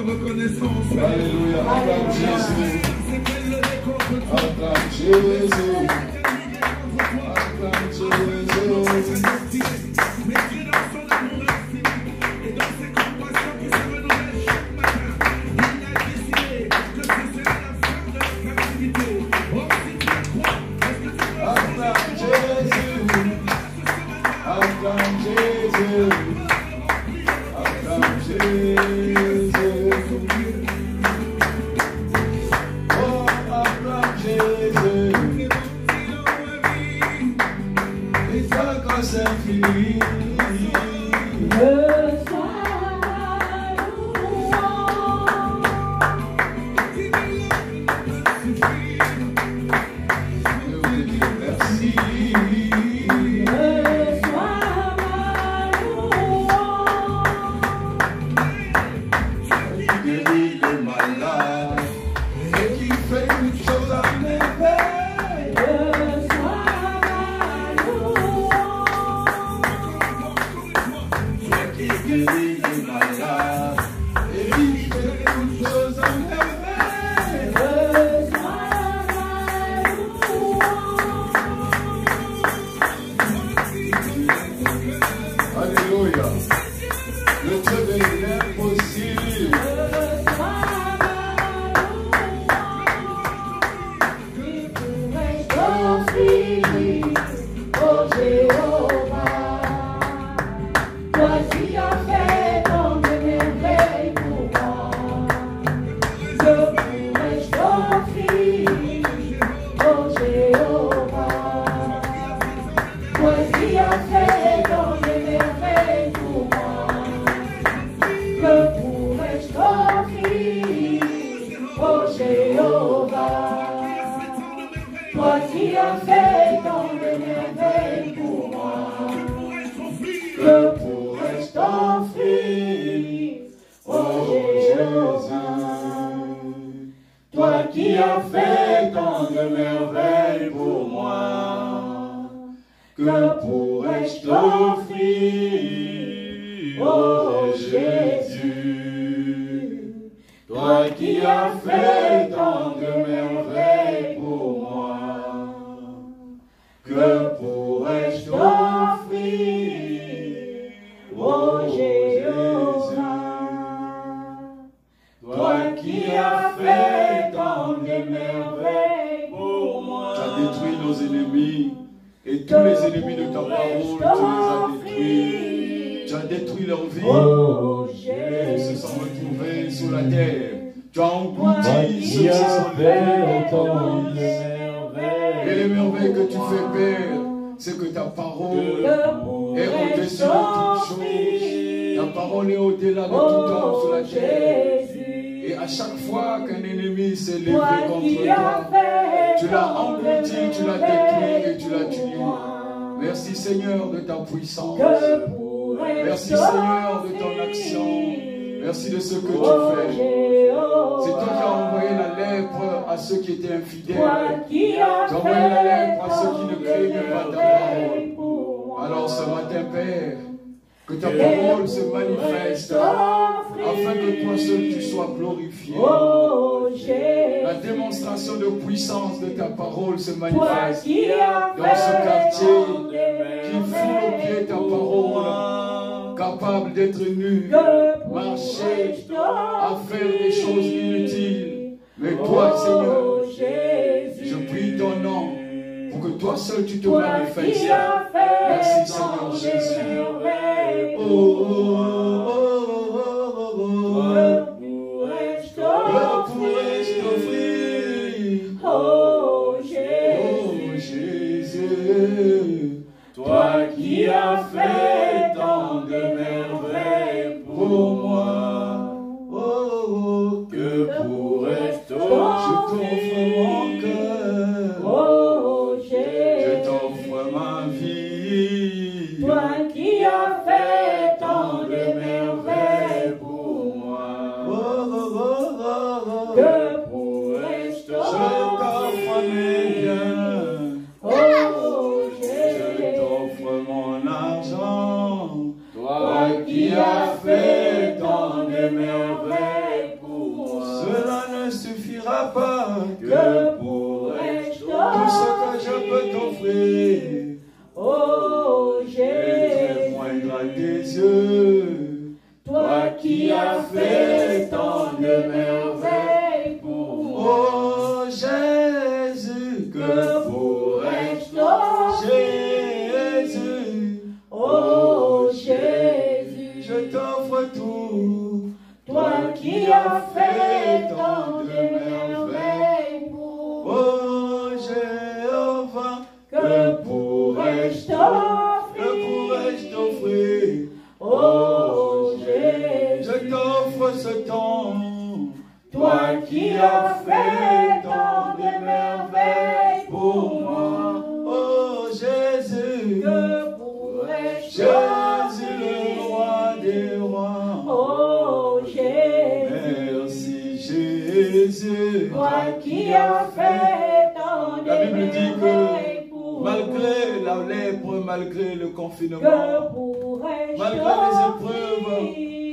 reconnaissance. Alléluia. Acclame Jésus. Acclame Jésus. Acclame Jésus. Mais Dieu dans son amour infini et dans ses compassions qui se renouvellent chaque matin, il a décidé que ce serait la fin de la captivité. Oh, si tu le crois, est-ce que tu peux Acclame Jésus. Acclame Jésus. Acclame Jésus. Oh, acclame Jésus. Et ta grâce infinie. Seigneur de ta puissance, merci Seigneur de ton action, merci de ce que tu fais. C'est toi qui as envoyé la lèpre à ceux qui étaient infidèles, tu as envoyé la lèpre à ceux qui ne craignaient pas ta parole. Alors ce matin Père, que ta parole se manifeste afin que toi seul tu sois glorifié. La démonstration de puissance de ta parole se manifeste dans ce quartier qui foule au pied ta parole, capable d'être nu, marcher, à faire des choses inutiles. Mais toi, Seigneur, je prie ton nom pour que toi seul tu te manifestes. Merci Seigneur Jésus. Oh, oh, oh, oh, oh, oh, oh. Pourrais-je t'offrir, oh Jésus, toi qui as fait tant de merveilles pour moi, oh, oh, que pourrais-je t'offrir? Je t'offre mon cœur, oh Jésus, je t'offre ma vie, toi qui as fait tant de merveilles pour moi, oh, oh, oh, oh, oh. Que pourrais-je t'offrir? Je t'offre mes biens, oh Jésus, je t'offre mon argent, toi qui as fait tant de merveilles merveilles pour moi. Oh Jésus, que pourrais-je Jésus, Oh Jésus, je t'offre tout, toi qui as fait tant de merveilles pour moi. Oh Jéhovah, Que pourrais-je t'offrir? Oh Jésus, Je t'offre ce temps, toi qui as fait tant de merveilles pour moi. Oh Jésus, Que pourrais-je Jésus le roi des rois. Oh Jésus, Merci Jésus. toi qui as fait tant de La Bible dit que merveilles pour moi. malgré la lèpre, malgré le confinement, Que pourrais-je malgré les épreuves,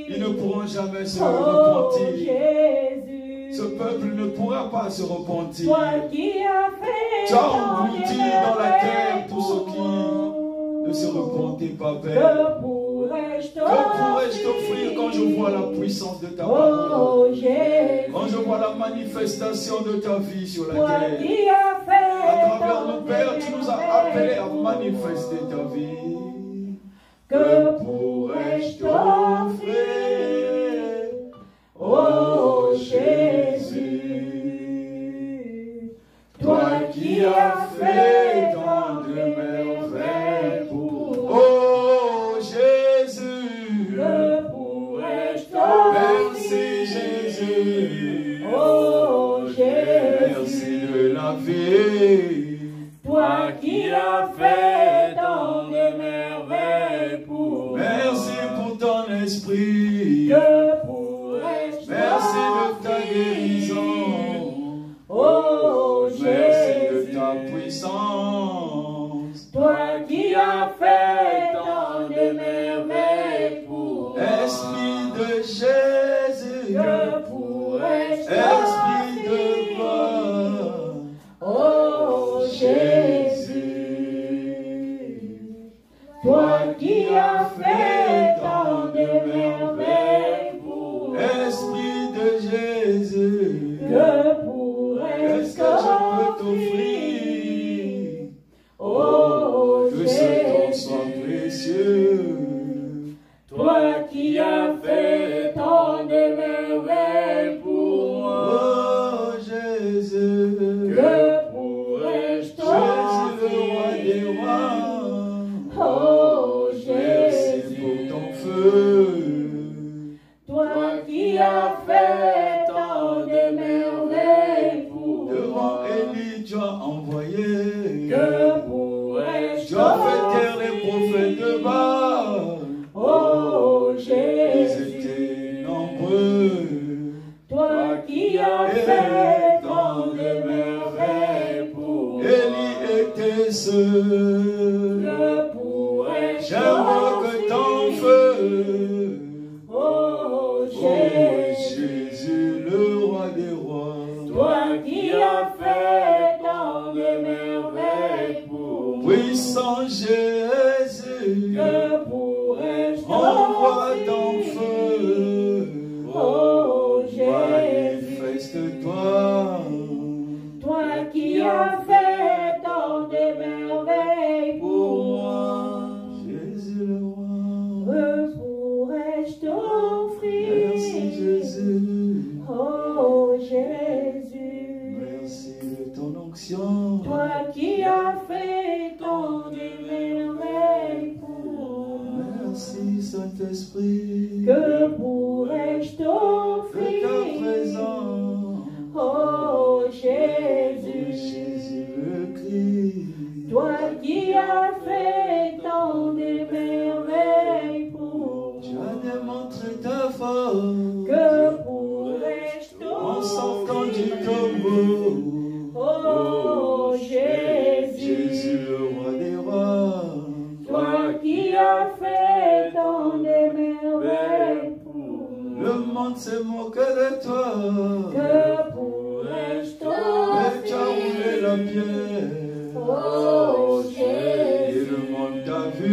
ils ne pourront jamais se Oh repentir. Jésus, Ce peuple ne pourra pas se repentir. toi qui as fait Tu as tant de englouti dans la terre merveilles tous ceux pour qui moi. ne se repentaient pas, Père. Que pourrais-je Que pourrais-je t'offrir quand je vois la puissance de ta parole? Oh Jésus, Quand je vois la manifestation de ta vie sur la toi terre? qui as fait À travers tant nous, de Père, tu nous as appelés à merveilles manifester ta vie. Que pourrais-je t'offrir? Oh Jésus, toi qui as fait tant de merveilles pour moi. Oh Jésus, Que pourrais-je merci t'offrir? Jésus, Oh merci Jésus, de la vie. toi qui as fait tant de merveilles pour moi. Merci pour ton esprit. Que pourrais-je Merci de ta guérison. Oh Merci de Jésus, ta puissance. toi qui as fait tant de merveilles pour moi. Esprit de Jésus, Que pourrais-je Esprit de t'offrir? gloire. Oh Jésus, toi qui as fait tant de merveilles pour moi. Esprit de Jésus, Que pourrais-je qu'est-ce que je peux t'offrir? Oh Que ce temps Jésus, soit précieux. toi qui as fait tant de merveilles pour moi. Oh Jésus, Que pourrais-je Jésus le roi des t'offrir? rois. Oh Merci pour Jésus, ton feu. toi qui as fait tant de merveilles pour Devant moi. Élie, tu as envoyé. Que pourrais-je Tu as fait taire les prophètes de t'offrir? Baal. Oh Ils Jésus, étaient nombreux. toi qui as fait tant de merveilles pour moi. Élie était seul. Que pourrais-je J'aimerais que ton t'offrir? feu. Oh Oh Jésus, Jésus, le roi des rois. toi qui as fait tant de merveilles pour moi. Puissant Jésus, Que pourrais-je envoie ton t'offrir? feu. Oh Jésus, Manifeste-toi. toi qui as fait tant de merveilles pour moi. Jésus le roi. Que pourrais-je t'offrir? Merci Jésus. Oh Jésus, Merci de ton onction. toi qui as fait tant de merveilles pour moi. Merci Saint-Esprit. Que pourrais-je De ta t'offrir? présence. Oh Jésus, Jésus le Christ. toi qui as fait tant de merveilles pour Tu moi. as démontré ta force. Que pourrais-je En sortant du t'offrir? tombeau. Oh Jésus, Jésus le roi des rois. toi qui as fait tant de merveilles pour moi. Le monde s'est moqué de toi. Que pourrais-je Mais tu as roulé la t'offrir? pierre. Oh Et Jésus, le monde t'a vu.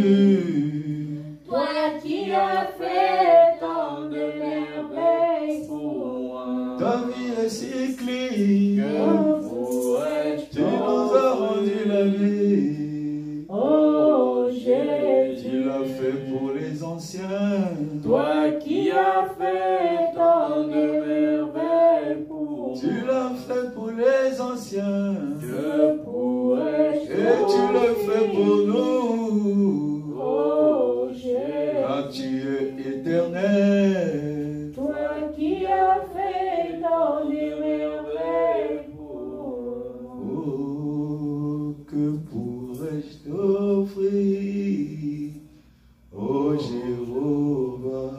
toi qui as fait tant de merveilles pour moi. Ta vie est si clean. Que pourrais-je Tu nous as rendu la vie. Oh Tu Jésus, l'as fait pour les anciens. toi qui as fait tant de merveilles pour Tu l'as fait pour les anciens. que pourrais-je Et tu le fais pour nous. Oh Jésus, Car tu es éternel. toi qui as fait tant de merveilles pour Oh, que pourrais-je t'offrir, oh Jéhovah,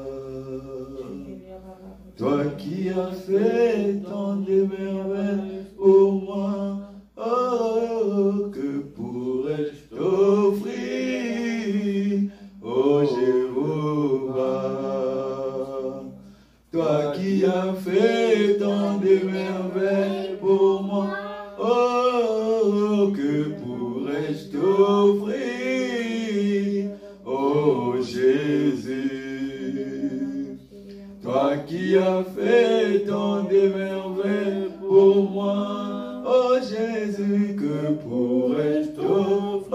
toi qui as fait tant de merveilles pour moi, oh, que pourrais-je t'offrir, oh Jéhovah, toi qui as fait tant de merveilles pour moi, oh, que pourrais-je t'offrir, oh Jésus, toi qui as fait tant de merveilles pour moi, oh Jésus, que pourrais-je t'offrir,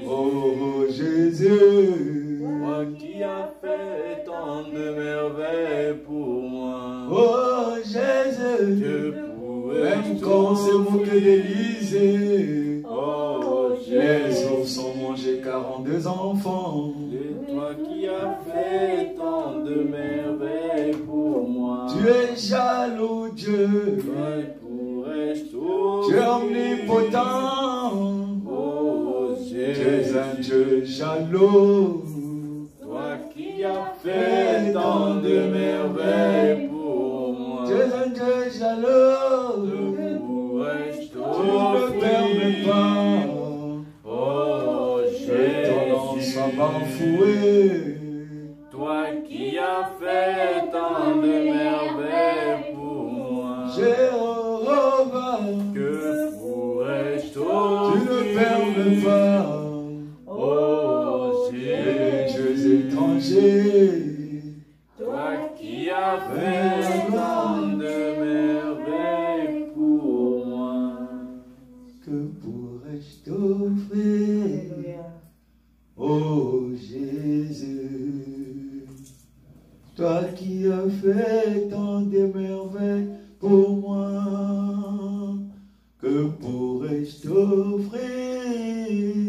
oh Jésus, toi qui as fait tant de merveilles pour moi. oh Jésus, Que même pourrais-je quand on s'est moqué t'offrir d'Élysée, Oh les Jésus, ours ont mangé 42 enfants. c'est toi qui as fait tant de merveilles pour moi. Tu es jaloux, Dieu. Que pourrais-je Tu es t'offrir omnipotent. Oh Tu es Jésus, un Dieu jaloux. toi qui as fait tant de merveilles pour moi. Tu es un Dieu jaloux. Que pourrais-je Tu ne permets t'offrir pas Oh que ton nom Jésus, soit bafoué. toi qui as fait tant de merveilles pour moi. Jéhovah, Que pourrais-je tu ne permets t'offrir pas Oh que les Jésus, dieux étrangers. toi qui as fait tant de merveilles pour moi. Que pourrais-je t'offrir, oh Jésus, toi qui as fait tant de merveilles pour moi, que pourrais-je t'offrir,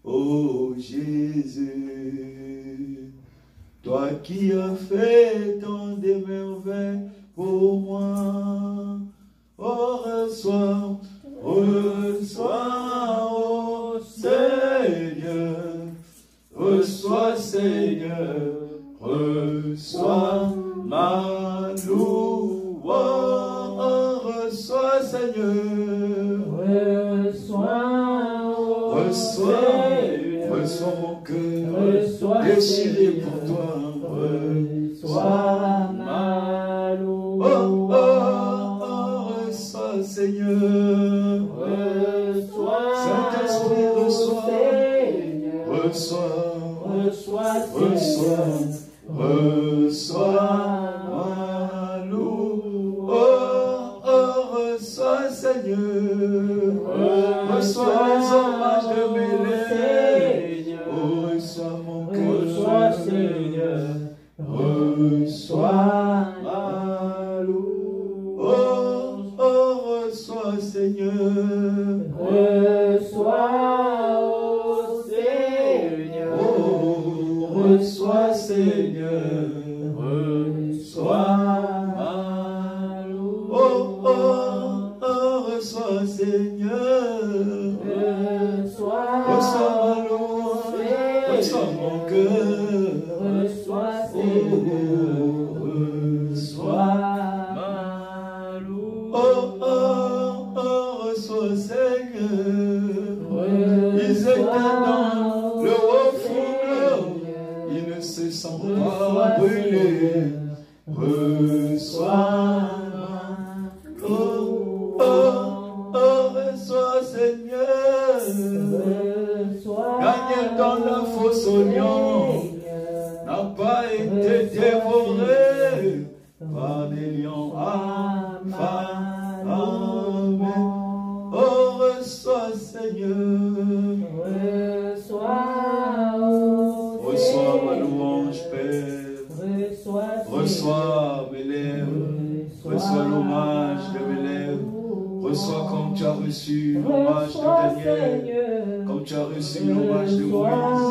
oh Jésus, toi qui as fait tant de merveilles pour moi, oh reçois, oh Seigneur, reçois Seigneur, reçois ma louange, reçois Seigneur, reçois mon cœur déchiré pour toi, Reçois ma oh, louange. reçois Seigneur, Reçois, Saint-Esprit, reçois, Seigneur. reçois, Reçois, reçois ma louange, reçois Seigneur, reçois les hommages de mes lèvres, oh, reçois mon Reçois, cœur, Seigneur. reçois ma louange, reçois Seigneur, Reçois, ô Seigneur. reçois Seigneur, Reçois ma louange. reçois Seigneur, Reçois, reçois ma louange, reçois mon cœur, Reçois, Seigneur. reçois Ma louange. reçois Seigneur, ils Reçois, étaient dans le haut fourneau, ils ne se sont pas brûlés, reçois reçois Seigneur, Daniel dans la fosse au lion n'a pas été dévoré, Reçois mes lèvres, reçois l'hommage de mes lèvres. Reçois comme tu as reçu l'hommage de Daniel, comme tu as reçu l'hommage de Moïse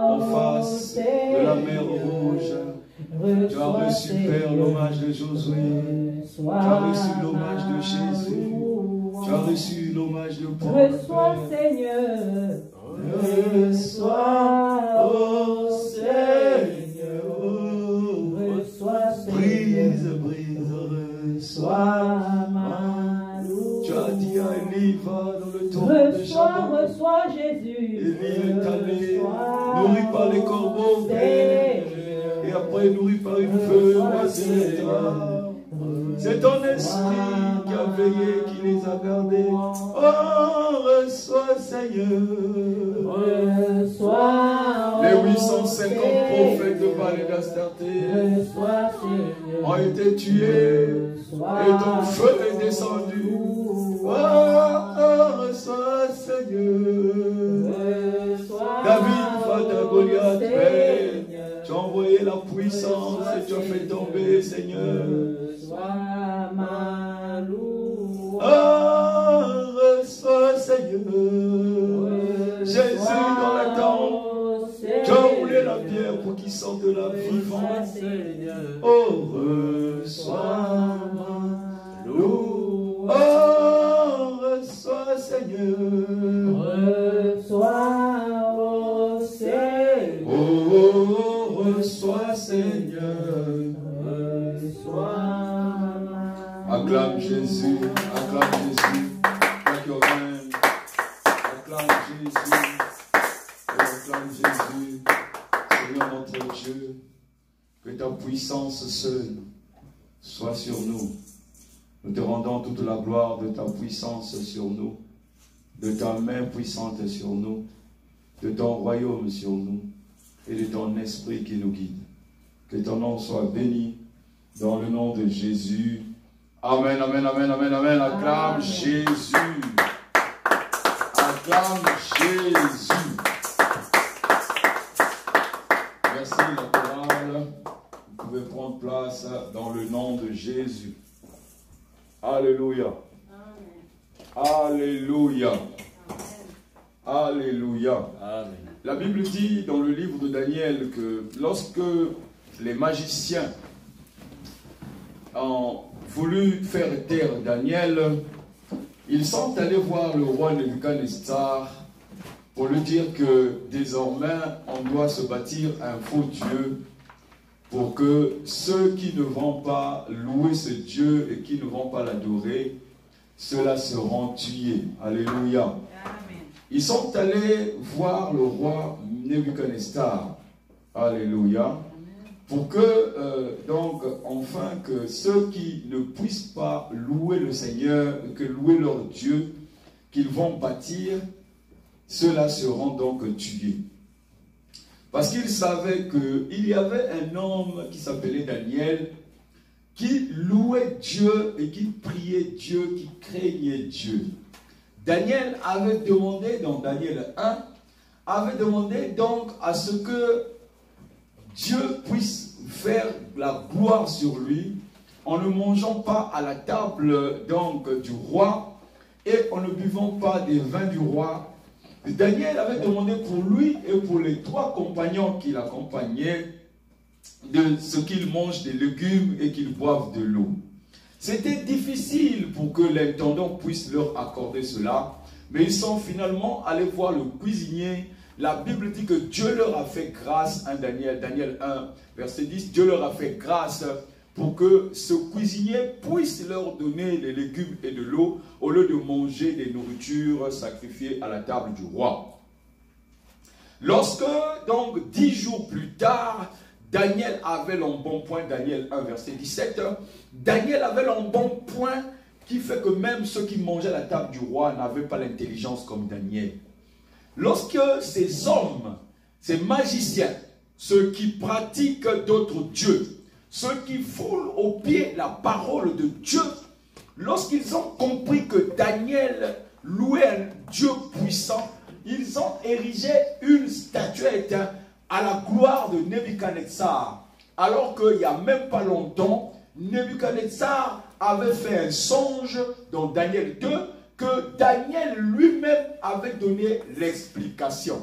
en face de la mer Rouge. Tu as reçu, Père, l'hommage de Josué. Tu as reçu l'hommage de Jésus. Tu as reçu l'hommage de Paul. Reçois, Seigneur. Reçois, oh Seigneur. Reçois, Brise, brise, reçois ma louange. Tu as dit à Élie, va dans le tombeau de Shammah. Reçois, Jésus. Élie est allé, nourri par les corbeaux, Père. Et après nourri par une feu, c'est ton esprit qui a veillé, qui les a gardés. Oh, reçois, Seigneur. Reçois, les 850 prophètes de Baal et d'Astarté ont été tués et ton feu est descendu. Oh, reçois, Seigneur. David, face à Goliath, Père, tu as envoyé la puissance et tu as fait tomber, Seigneur. Oh, reçois, Seigneur. Jésus dans la tombe, tu as roulé la pierre pour qu'il sorte de la vivance. Oh, reçois ma louange. Oh, reçois, Seigneur. Reçois, oh Seigneur. Oh, reçois, Seigneur. Acclame Jésus, acclame Jésus. Acclame Jésus, acclame Jésus. Seigneur notre Dieu, que ta puissance seule soit sur nous. Nous te rendons toute la gloire de ta puissance sur nous, de ta main puissante sur nous, de ton royaume sur nous et de ton esprit qui nous guide. Que ton nom soit béni dans le nom de Jésus. Amen, amen, amen, amen, amen. Acclame Jésus. Acclame Jésus. Merci la chorale. Vous pouvez prendre place dans le nom de Jésus. Alléluia. Alléluia. Alléluia. Amen. La Bible dit dans le livre de Daniel que lorsque les magiciens ont voulu faire taire Daniel, ils sont allés voir le roi Nebuchadnezzar pour lui dire que désormais on doit se bâtir un faux Dieu pour que ceux qui ne vont pas louer ce Dieu et qui ne vont pas l'adorer, ceux-là seront tués. Alléluia. Amen. Ils sont allés voir le roi Nebuchadnezzar. Alléluia. Pour que, donc, enfin, que ceux qui ne puissent pas louer le Seigneur, que louer leur Dieu, qu'ils vont bâtir, ceux-là seront donc tués. Parce qu'ils savaient qu'il y avait un homme qui s'appelait Daniel, qui louait Dieu et qui priait Dieu, qui craignait Dieu. Daniel avait demandé, dans Daniel 1, avait demandé donc à ce que Dieu puisse faire la gloire sur lui en ne mangeant pas à la table donc du roi et en ne buvant pas des vins du roi. Daniel avait demandé pour lui et pour les 3 compagnons qui l'accompagnaient de ce qu'ils mangent des légumes et qu'ils boivent de l'eau. C'était difficile pour que l'intendant puisse leur accorder cela, mais ils sont finalement allés voir le cuisinier. La Bible dit que Dieu leur a fait grâce, hein, Daniel 1, verset 10, Dieu leur a fait grâce pour que ce cuisinier puisse leur donner les légumes et de l'eau au lieu de manger des nourritures sacrifiées à la table du roi. Lorsque, donc, 10 jours plus tard, Daniel avait l'embonpoint, Daniel 1, verset 17, Daniel avait l'embonpoint qui fait que même ceux qui mangeaient à la table du roi n'avaient pas l'intelligence comme Daniel. Lorsque ces hommes, ces magiciens, ceux qui pratiquent d'autres dieux, ceux qui foulent aux pieds la parole de Dieu, lorsqu'ils ont compris que Daniel louait un Dieu puissant, ils ont érigé une statuette à la gloire de Nebuchadnezzar. alors qu'il n'y a même pas longtemps, Nebuchadnezzar avait fait un songe dans Daniel 2 que Daniel lui-même avait donné l'explication.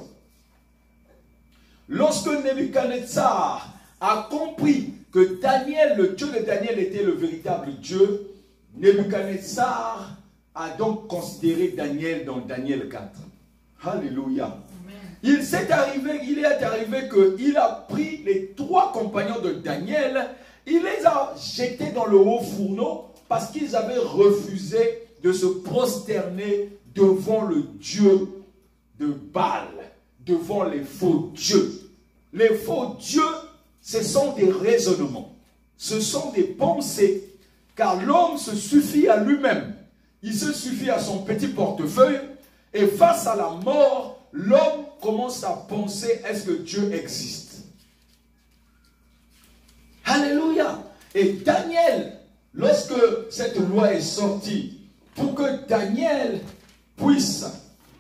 Lorsque Nebuchadnezzar a compris que Daniel, le Dieu de Daniel, était le véritable Dieu, Nebuchadnezzar a donc considéré Daniel dans Daniel 4. Alléluia. Il est arrivé qu'il a pris les 3 compagnons de Daniel, il les a jetés dans le haut fourneau parce qu'ils avaient refusé de se prosterner devant le Dieu de Baal, devant les faux dieux. Les faux dieux, ce sont des raisonnements, ce sont des pensées, car l'homme se suffit à lui-même. Il se suffit à son petit portefeuille et face à la mort, l'homme commence à penser, est-ce que Dieu existe? Alléluia! Et Daniel, lorsque cette loi est sortie, pour que Daniel puisse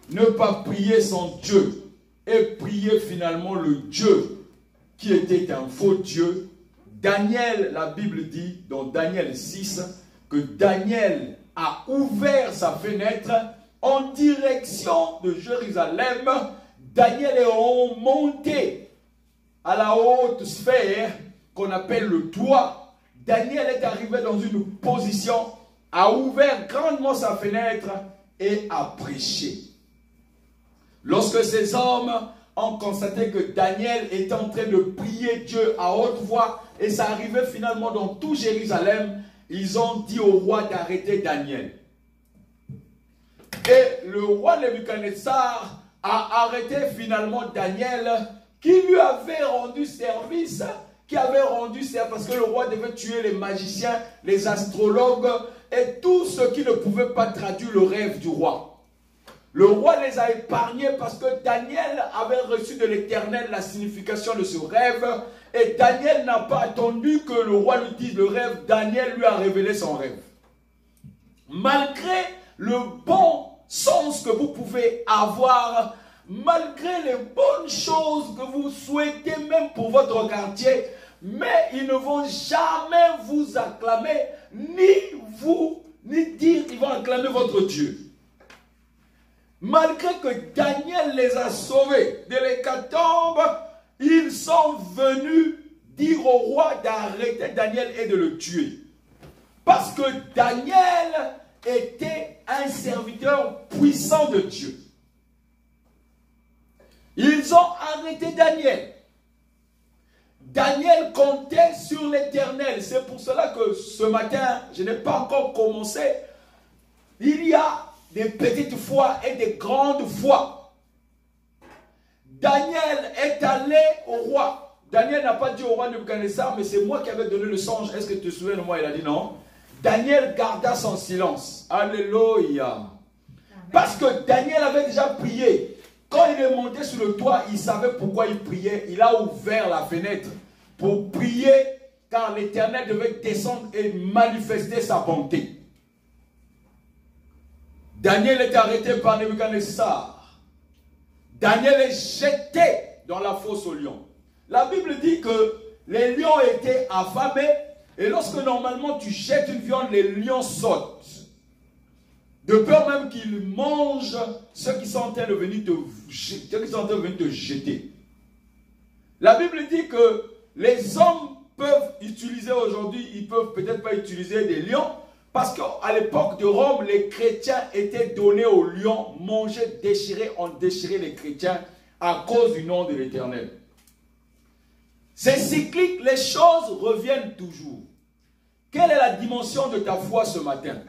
ne pas prier son Dieu et prier finalement le Dieu qui était un faux Dieu, Daniel, la Bible dit dans Daniel 6, que Daniel a ouvert sa fenêtre en direction de Jérusalem. Daniel est remonté à la haute sphère qu'on appelle le toit. Daniel est arrivé dans une position, a ouvert grandement sa fenêtre et a prêché. Lorsque ces hommes ont constaté que Daniel était en train de prier Dieu à haute voix, et ça arrivait finalement dans tout Jérusalem, ils ont dit au roi d'arrêter Daniel. Et le roi Nebuchadnezzar a arrêté finalement Daniel, qui lui avait rendu service, parce que le roi devait tuer les magiciens, les astrologues et tous ceux qui ne pouvaient pas traduire le rêve du roi. Le roi les a épargnés parce que Daniel avait reçu de l'Éternel la signification de ce rêve, et Daniel n'a pas attendu que le roi lui dise le rêve. Daniel lui a révélé son rêve. Malgré le bon sens que vous pouvez avoir, malgré les bonnes choses que vous souhaitez même pour votre quartier, mais ils ne vont jamais vous acclamer, ni dire qu'ils vont acclamer votre Dieu. Malgré que Daniel les a sauvés de l'hécatombe, ils sont venus dire au roi d'arrêter Daniel et de le tuer. Parce que Daniel était un serviteur puissant de Dieu. Ils ont arrêté Daniel. Daniel comptait sur l'Éternel. C'est pour cela que ce matin, je n'ai pas encore commencé. Il y a des petites foi et des grandes foi. Daniel est allé au roi. Daniel n'a pas dit au roi Nebuchadnezzar, mais c'est moi qui avais donné le songe. Est-ce que tu te souviens de moi? Il a dit non. Daniel garda son silence. Alléluia. Parce que Daniel avait déjà prié. Quand il est monté sur le toit, il savait pourquoi il priait. Il a ouvert la fenêtre pour prier, car l'Éternel devait descendre et manifester sa bonté. Daniel est arrêté par Nebuchadnezzar. Daniel est jeté dans la fosse aux lions. La Bible dit que les lions étaient affamés, et lorsque normalement tu jettes une viande, les lions sautent. De peur même qu'ils mangent ceux qui sont en train de venir te jeter. La Bible dit que les hommes peuvent utiliser aujourd'hui, ils ne peuvent peut-être pas utiliser des lions, parce qu'à l'époque de Rome, les chrétiens étaient donnés aux lions, manger, déchirer, on déchirait les chrétiens à cause du nom de l'Éternel. C'est cyclique, les choses reviennent toujours. Quelle est la dimension de ta foi ce matin?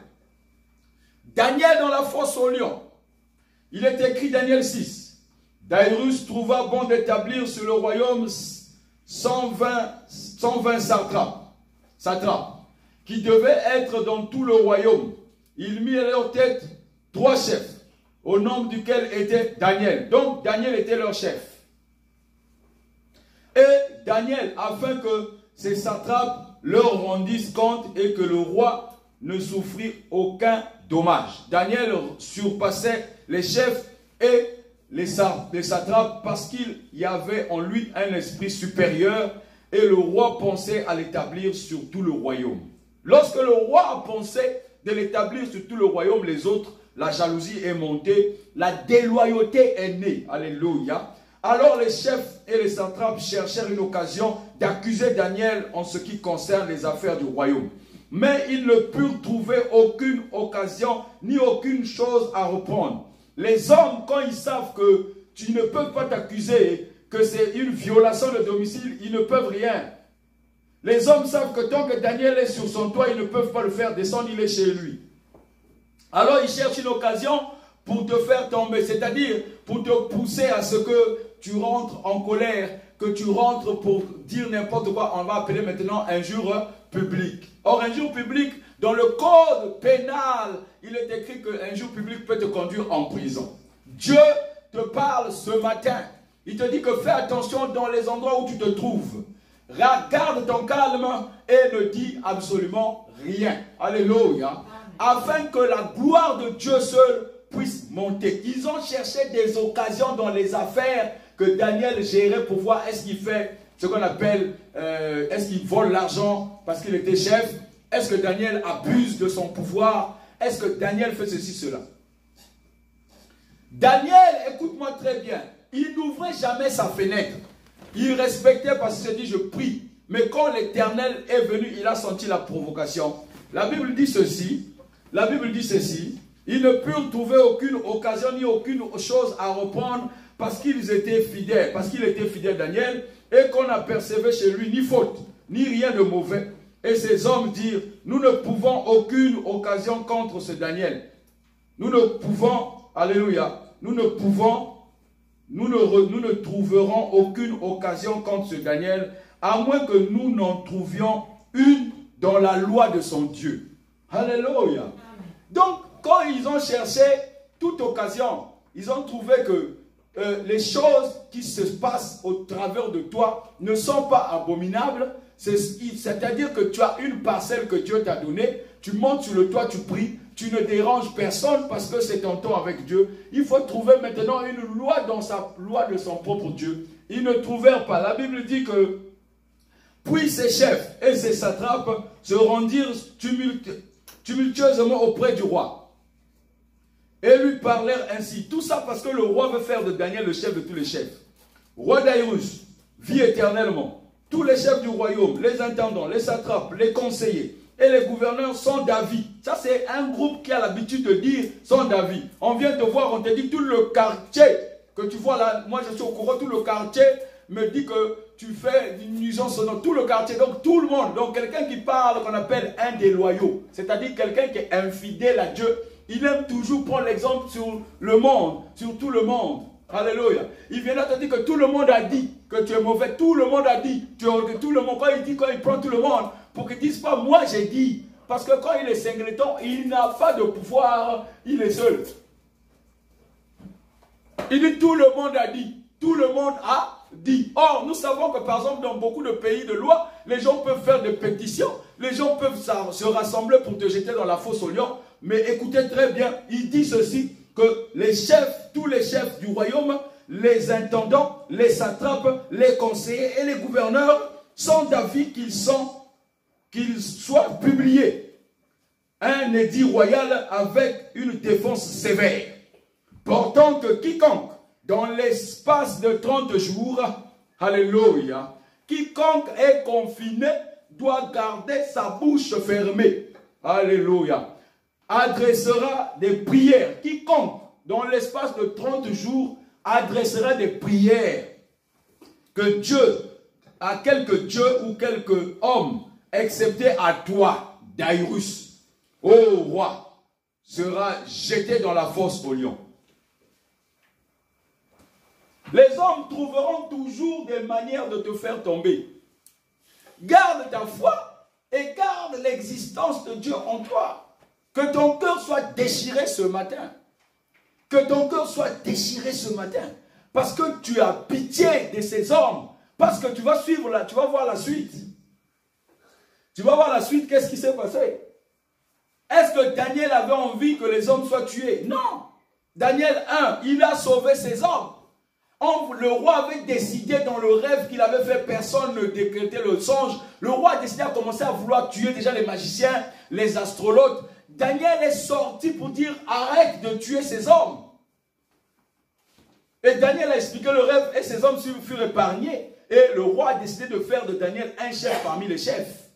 Daniel dans la fosse aux lions. Il est écrit Daniel 6. Daïrus trouva bon d'établir sur le royaume 120 satrapes qui devaient être dans tout le royaume. Il mit à leur tête 3 chefs, au nombre duquel était Daniel. Donc Daniel était leur chef. Et Daniel, afin que ces satrapes leur rendissent compte et que le roi ne souffrit aucun dommage. Daniel surpassait les chefs et les satrapes parce qu'il y avait en lui un esprit supérieur et le roi pensait à l'établir sur tout le royaume. Lorsque le roi a pensé de l'établir sur tout le royaume, les autres, la jalousie est montée, la déloyauté est née. Alléluia. Alors les chefs et les satrapes cherchèrent une occasion d'accuser Daniel en ce qui concerne les affaires du royaume. Mais ils ne purent trouver aucune occasion ni aucune chose à reprendre. Les hommes, quand ils savent que tu ne peux pas t'accuser, que c'est une violation de domicile, ils ne peuvent rien. Les hommes savent que tant que Daniel est sur son toit, ils ne peuvent pas le faire descendre, il est chez lui. Alors ils cherchent une occasion pour te faire tomber, c'est-à-dire pour te pousser à ce que tu rentres en colère, que tu rentres pour dire n'importe quoi. On va appeler maintenant injure publique. Or, injure publique, dans le code pénal, il est écrit que injure publique peut te conduire en prison. Dieu te parle ce matin. Il te dit que fais attention dans les endroits où tu te trouves. Garde ton calme et ne dis absolument rien. Alléluia. Afin que la gloire de Dieu seul puisse monter. Ils ont cherché des occasions dans les affaires que Daniel gérait pour voir est-ce qu'il fait ce qu'on appelle, est-ce qu'il vole l'argent parce qu'il était chef? Est-ce que Daniel abuse de son pouvoir? Est-ce que Daniel fait ceci, cela? Daniel, écoute-moi très bien, il n'ouvrait jamais sa fenêtre. Il respectait parce qu'il se dit je prie. Mais quand l'Éternel est venu, il a senti la provocation. La Bible dit ceci, ils ne purent trouver aucune occasion ni aucune chose à reprendre parce qu'ils étaient fidèles, parce qu'il était fidèle Daniel, et qu'on n'apercevait chez lui ni faute, ni rien de mauvais. Et ces hommes dirent, nous ne pouvons aucune occasion contre ce Daniel. Nous ne pouvons, alléluia, nous ne trouverons aucune occasion contre ce Daniel, à moins que nous n'en trouvions une dans la loi de son Dieu. Alléluia. Donc, quand ils ont cherché toute occasion, ils ont trouvé que les choses qui se passent au travers de toi ne sont pas abominables. C'est-à-dire que tu as une parcelle que Dieu t'a donnée, tu montes sur le toit, tu pries, tu ne déranges personne parce que c'est ton temps avec Dieu. Il faut trouver maintenant une loi dans sa loi de son propre Dieu. Ils ne trouvèrent pas. La Bible dit que puis ses chefs et ses satrapes se rendirent tumultueusement auprès du roi et lui parlèrent ainsi. Tout ça parce que le roi veut faire de Daniel le chef de tous les chefs. Roi Daïrus, vit éternellement. Tous les chefs du royaume, les intendants, les satrapes, les conseillers et les gouverneurs sont d'avis. Ça, c'est un groupe qui a l'habitude de dire sont d'avis. On vient te voir, on te dit tout le quartier que tu vois là. Moi, je suis au courant, tout le quartier me dit que tu fais une nuisance sonore. Tout le quartier, donc tout le monde. Donc quelqu'un qui parle, qu'on appelle un des loyaux. C'est-à-dire quelqu'un qui est infidèle à Dieu. Il aime toujours prendre l'exemple sur le monde, sur tout le monde. Alléluia. Il vient là te dire que tout le monde a dit que tu es mauvais. Tout le monde a dit. Que tout le monde, quand il prend tout le monde, pour qu'ils ne disent pas, moi j'ai dit. Parce que quand il est singleton, il n'a pas de pouvoir, il est seul. Il dit tout le monde a dit. Tout le monde a dit. Or, nous savons que par exemple, dans beaucoup de pays de loi, les gens peuvent faire des pétitions. Les gens peuvent se rassembler pour te jeter dans la fosse au lion. Mais écoutez très bien, il dit ceci, que les chefs, tous les chefs du royaume, les intendants, les satrapes, les conseillers et les gouverneurs sont d'avis qu'ils soient publiés. Un édit royal avec une défense sévère, portant que quiconque, dans l'espace de 30 jours, alléluia, quiconque est confiné doit garder sa bouche fermée, alléluia, adressera des prières. Quiconque, dans l'espace de 30 jours, adressera des prières que Dieu, à quelque Dieu ou quelque homme, excepté à toi, Daïrus, ô roi, sera jeté dans la fosse au lion. Les hommes trouveront toujours des manières de te faire tomber. Garde ta foi et garde l'existence de Dieu en toi. Que ton cœur soit déchiré ce matin. Que ton cœur soit déchiré ce matin. Parce que tu as pitié de ces hommes. Parce que tu vas suivre là, tu vas voir la suite. Tu vas voir la suite, qu'est-ce qui s'est passé? Est-ce que Daniel avait envie que les hommes soient tués? Non. Daniel 1, il a sauvé ses hommes. le roi avait décidé dans le rêve qu'il avait fait, personne ne décrétait le songe. Le roi a décidé à commencer à vouloir tuer déjà les magiciens, les astrologues. Daniel est sorti pour dire arrête de tuer ces hommes. Et Daniel a expliqué le rêve et ces hommes furent épargnés. Et le roi a décidé de faire de Daniel un chef parmi les chefs.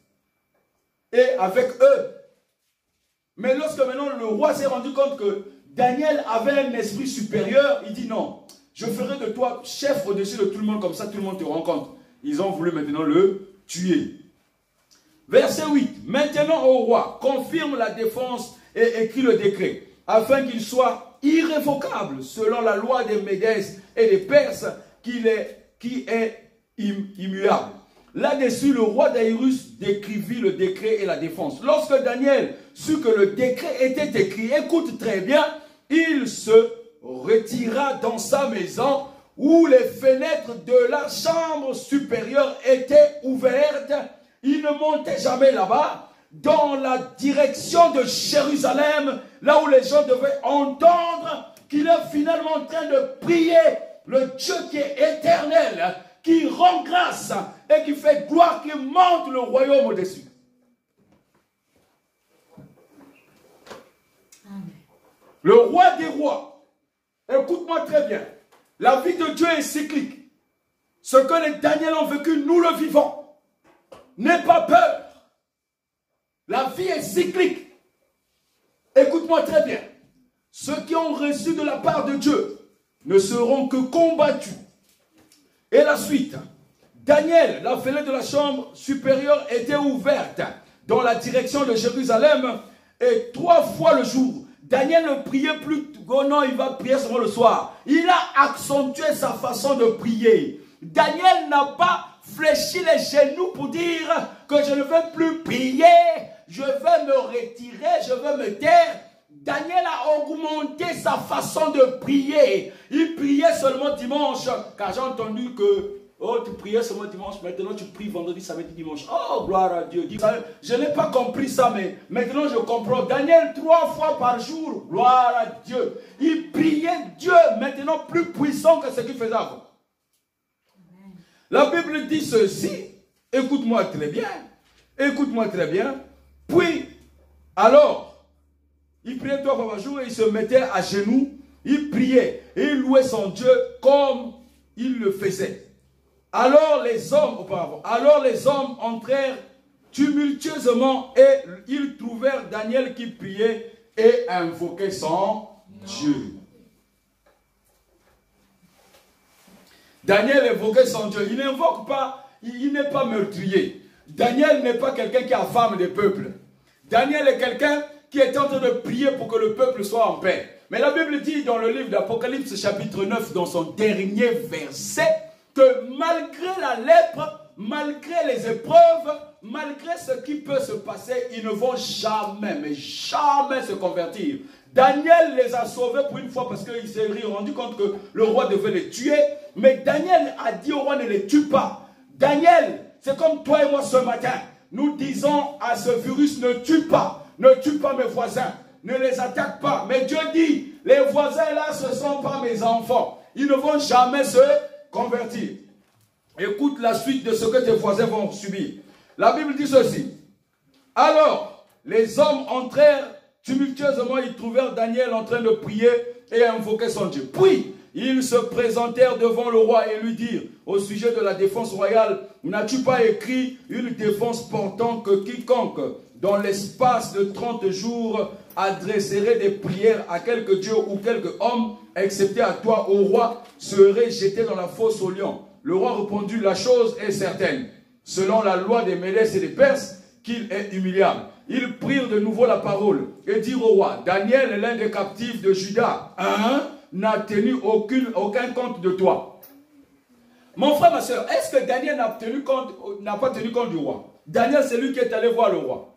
Et avec eux. Mais lorsque maintenant le roi s'est rendu compte que Daniel avait un esprit supérieur, il dit non, je ferai de toi chef au-dessus de tout le monde, comme ça tout le monde te rencontre. Ils ont voulu maintenant le tuer. Verset 8. Maintenant au roi, confirme la défense et écrit le décret, afin qu'il soit irrévocable selon la loi des Médès et des Perses, qui est immuable. Là-dessus, le roi Daïrus décrivit le décret et la défense. Lorsque Daniel sut que le décret était écrit, écoute très bien, il se retira dans sa maison où les fenêtres de la chambre supérieure étaient ouvertes. Il ne montait jamais là-bas, dans la direction de Jérusalem, là où les gens devaient entendre qu'il est finalement en train de prier le Dieu qui est éternel, qui rend grâce et qui fait gloire, qui monte le royaume au-dessus. Le roi des rois, écoute-moi très bien, la vie de Dieu est cyclique. Ce que les Daniel ont vécu, nous le vivons. N'aie pas peur. La vie est cyclique. Écoute-moi très bien. Ceux qui ont reçu de la part de Dieu ne seront que combattus. Et la suite. Daniel, la fenêtre de la chambre supérieure était ouverte dans la direction de Jérusalem. Et 3 fois le jour, Daniel ne priait plus. Oh non, il va prier seulement le soir. Il a accentué sa façon de prier. Daniel n'a pas fléchi les genoux pour dire que je ne veux plus prier, je veux me retirer, je veux me taire. Daniel a augmenté sa façon de prier. Il priait seulement dimanche, car j'ai entendu que oh, tu priais seulement dimanche, maintenant tu pries vendredi, samedi, dimanche. Oh, gloire à Dieu. Je n'ai pas compris ça, mais maintenant je comprends. Daniel, 3 fois par jour, gloire à Dieu. Il priait Dieu, maintenant plus puissant que ce qu'il faisait avant. La Bible dit ceci, écoute-moi très bien, écoute-moi très bien. Puis, alors, il priait 3 fois par jour et il se mettait à genoux, il priait et il louait son Dieu comme il le faisait. Alors les hommes entrèrent tumultueusement et ils trouvèrent Daniel qui priait et invoquait son Dieu. Daniel invoquait son Dieu. Il n'invoque pas, il n'est pas meurtrier. Daniel n'est pas quelqu'un qui affame des peuples. Daniel est quelqu'un qui est en train de prier pour que le peuple soit en paix. Mais la Bible dit dans le livre d'Apocalypse chapitre 9, dans son dernier verset, que malgré la lèpre, malgré les épreuves, malgré ce qui peut se passer, ils ne vont jamais, mais jamais se convertir. Daniel les a sauvés pour une fois parce qu'il s'est rendu compte que le roi devait les tuer. Mais Daniel a dit au roi ne les tue pas. Daniel, c'est comme toi et moi ce matin. Nous disons à ce virus ne tue pas mes voisins, ne les attaque pas. Mais Dieu dit, les voisins là, ce ne sont pas mes enfants. Ils ne vont jamais se convertir. Écoute la suite de ce que tes voisins vont subir. La Bible dit ceci. Alors, les hommes entrèrent tumultueusement, ils trouvèrent Daniel en train de prier et invoquer son Dieu. Puis, ils se présentèrent devant le roi et lui dirent, au sujet de la défense royale, n'as-tu pas écrit une défense portant que quiconque, dans l'espace de 30 jours, adresserait des prières à quelque dieu ou quelque homme, excepté à toi, ô roi, serait jeté dans la fosse aux lions. Le roi répondit, la chose est certaine, selon la loi des Médès et des Perses, qu'il est humiliable. Ils prirent de nouveau la parole et dirent au roi, Daniel, l'un des captifs de Juda, n'a tenu aucun compte de toi. Mon frère, ma soeur, est-ce que Daniel n'a pas tenu compte du roi? Daniel, c'est lui qui est allé voir le roi.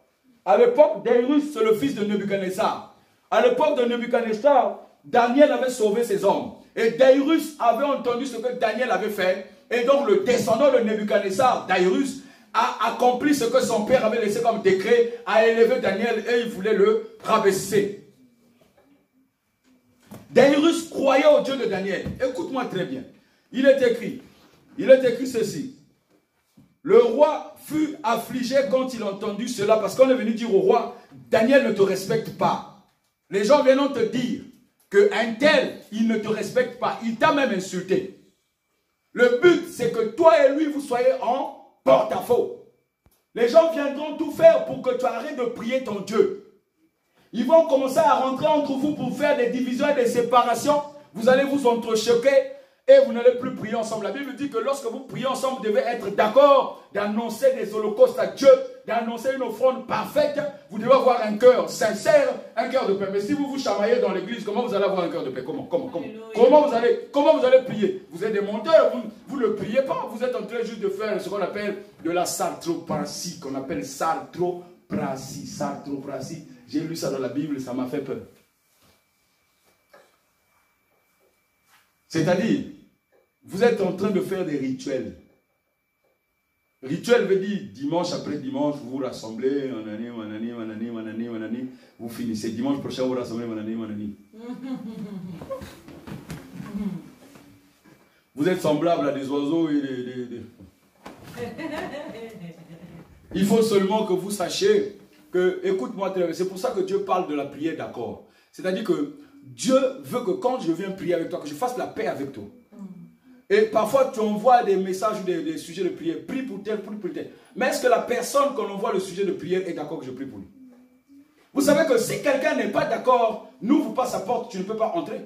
À l'époque, Daïrus, c'est le fils de Nebuchadnezzar. À l'époque de Nebuchadnezzar, Daniel avait sauvé ses hommes. Et Daïrus avait entendu ce que Daniel avait fait. Et donc, le descendant de Nebuchadnezzar, Daïrus, a accompli ce que son père avait laissé comme décret, a élevé Daniel et il voulait le rabaisser. Daïrus croyait au Dieu de Daniel. Écoute-moi très bien. il est écrit ceci. Le roi fut affligé quand il entendit cela, parce qu'on est venu dire au roi, Daniel ne te respecte pas. Les gens viennent te dire qu'un tel, il ne te respecte pas. Il t'a même insulté. Le but, c'est que toi et lui, vous soyez en porte-à-faux. Les gens viendront tout faire pour que tu arrêtes de prier ton Dieu. Ils vont commencer à rentrer entre vous pour faire des divisions et des séparations. Vous allez vous entrechoquer et vous n'allez plus prier ensemble. La Bible dit que lorsque vous priez ensemble, vous devez être d'accord d'annoncer des holocaustes à Dieu, d'annoncer une offrande parfaite. Vous devez avoir un cœur sincère, un cœur de paix. Mais si vous vous chamaillez dans l'église, comment vous allez avoir un cœur de paix? Comment vous allez prier? Vous êtes des menteurs, vous ne priez pas. Vous êtes en train juste de faire ce qu'on appelle de la sartroprasie, qu'on appelle sartroprasie. J'ai lu ça dans la Bible, ça m'a fait peur. C'est-à-dire, vous êtes en train de faire des rituels. Rituel veut dire dimanche après dimanche, vous vous rassemblez, vous finissez. Dimanche prochain, vous vous rassemblez, Vous êtes semblable à des oiseaux et des... Il faut seulement que vous sachiez que, écoute-moi, c'est pour ça que Dieu parle de la prière d'accord. C'est-à-dire que Dieu veut que quand je viens prier avec toi, que je fasse la paix avec toi. Et parfois, tu envoies des messages ou des sujets de prière. Prie pour tel, prie pour tel. Mais est-ce que la personne qu'on envoie le sujet de prière est d'accord que je prie pour lui? Vous savez que si quelqu'un n'est pas d'accord, n'ouvre pas sa porte, tu ne peux pas entrer.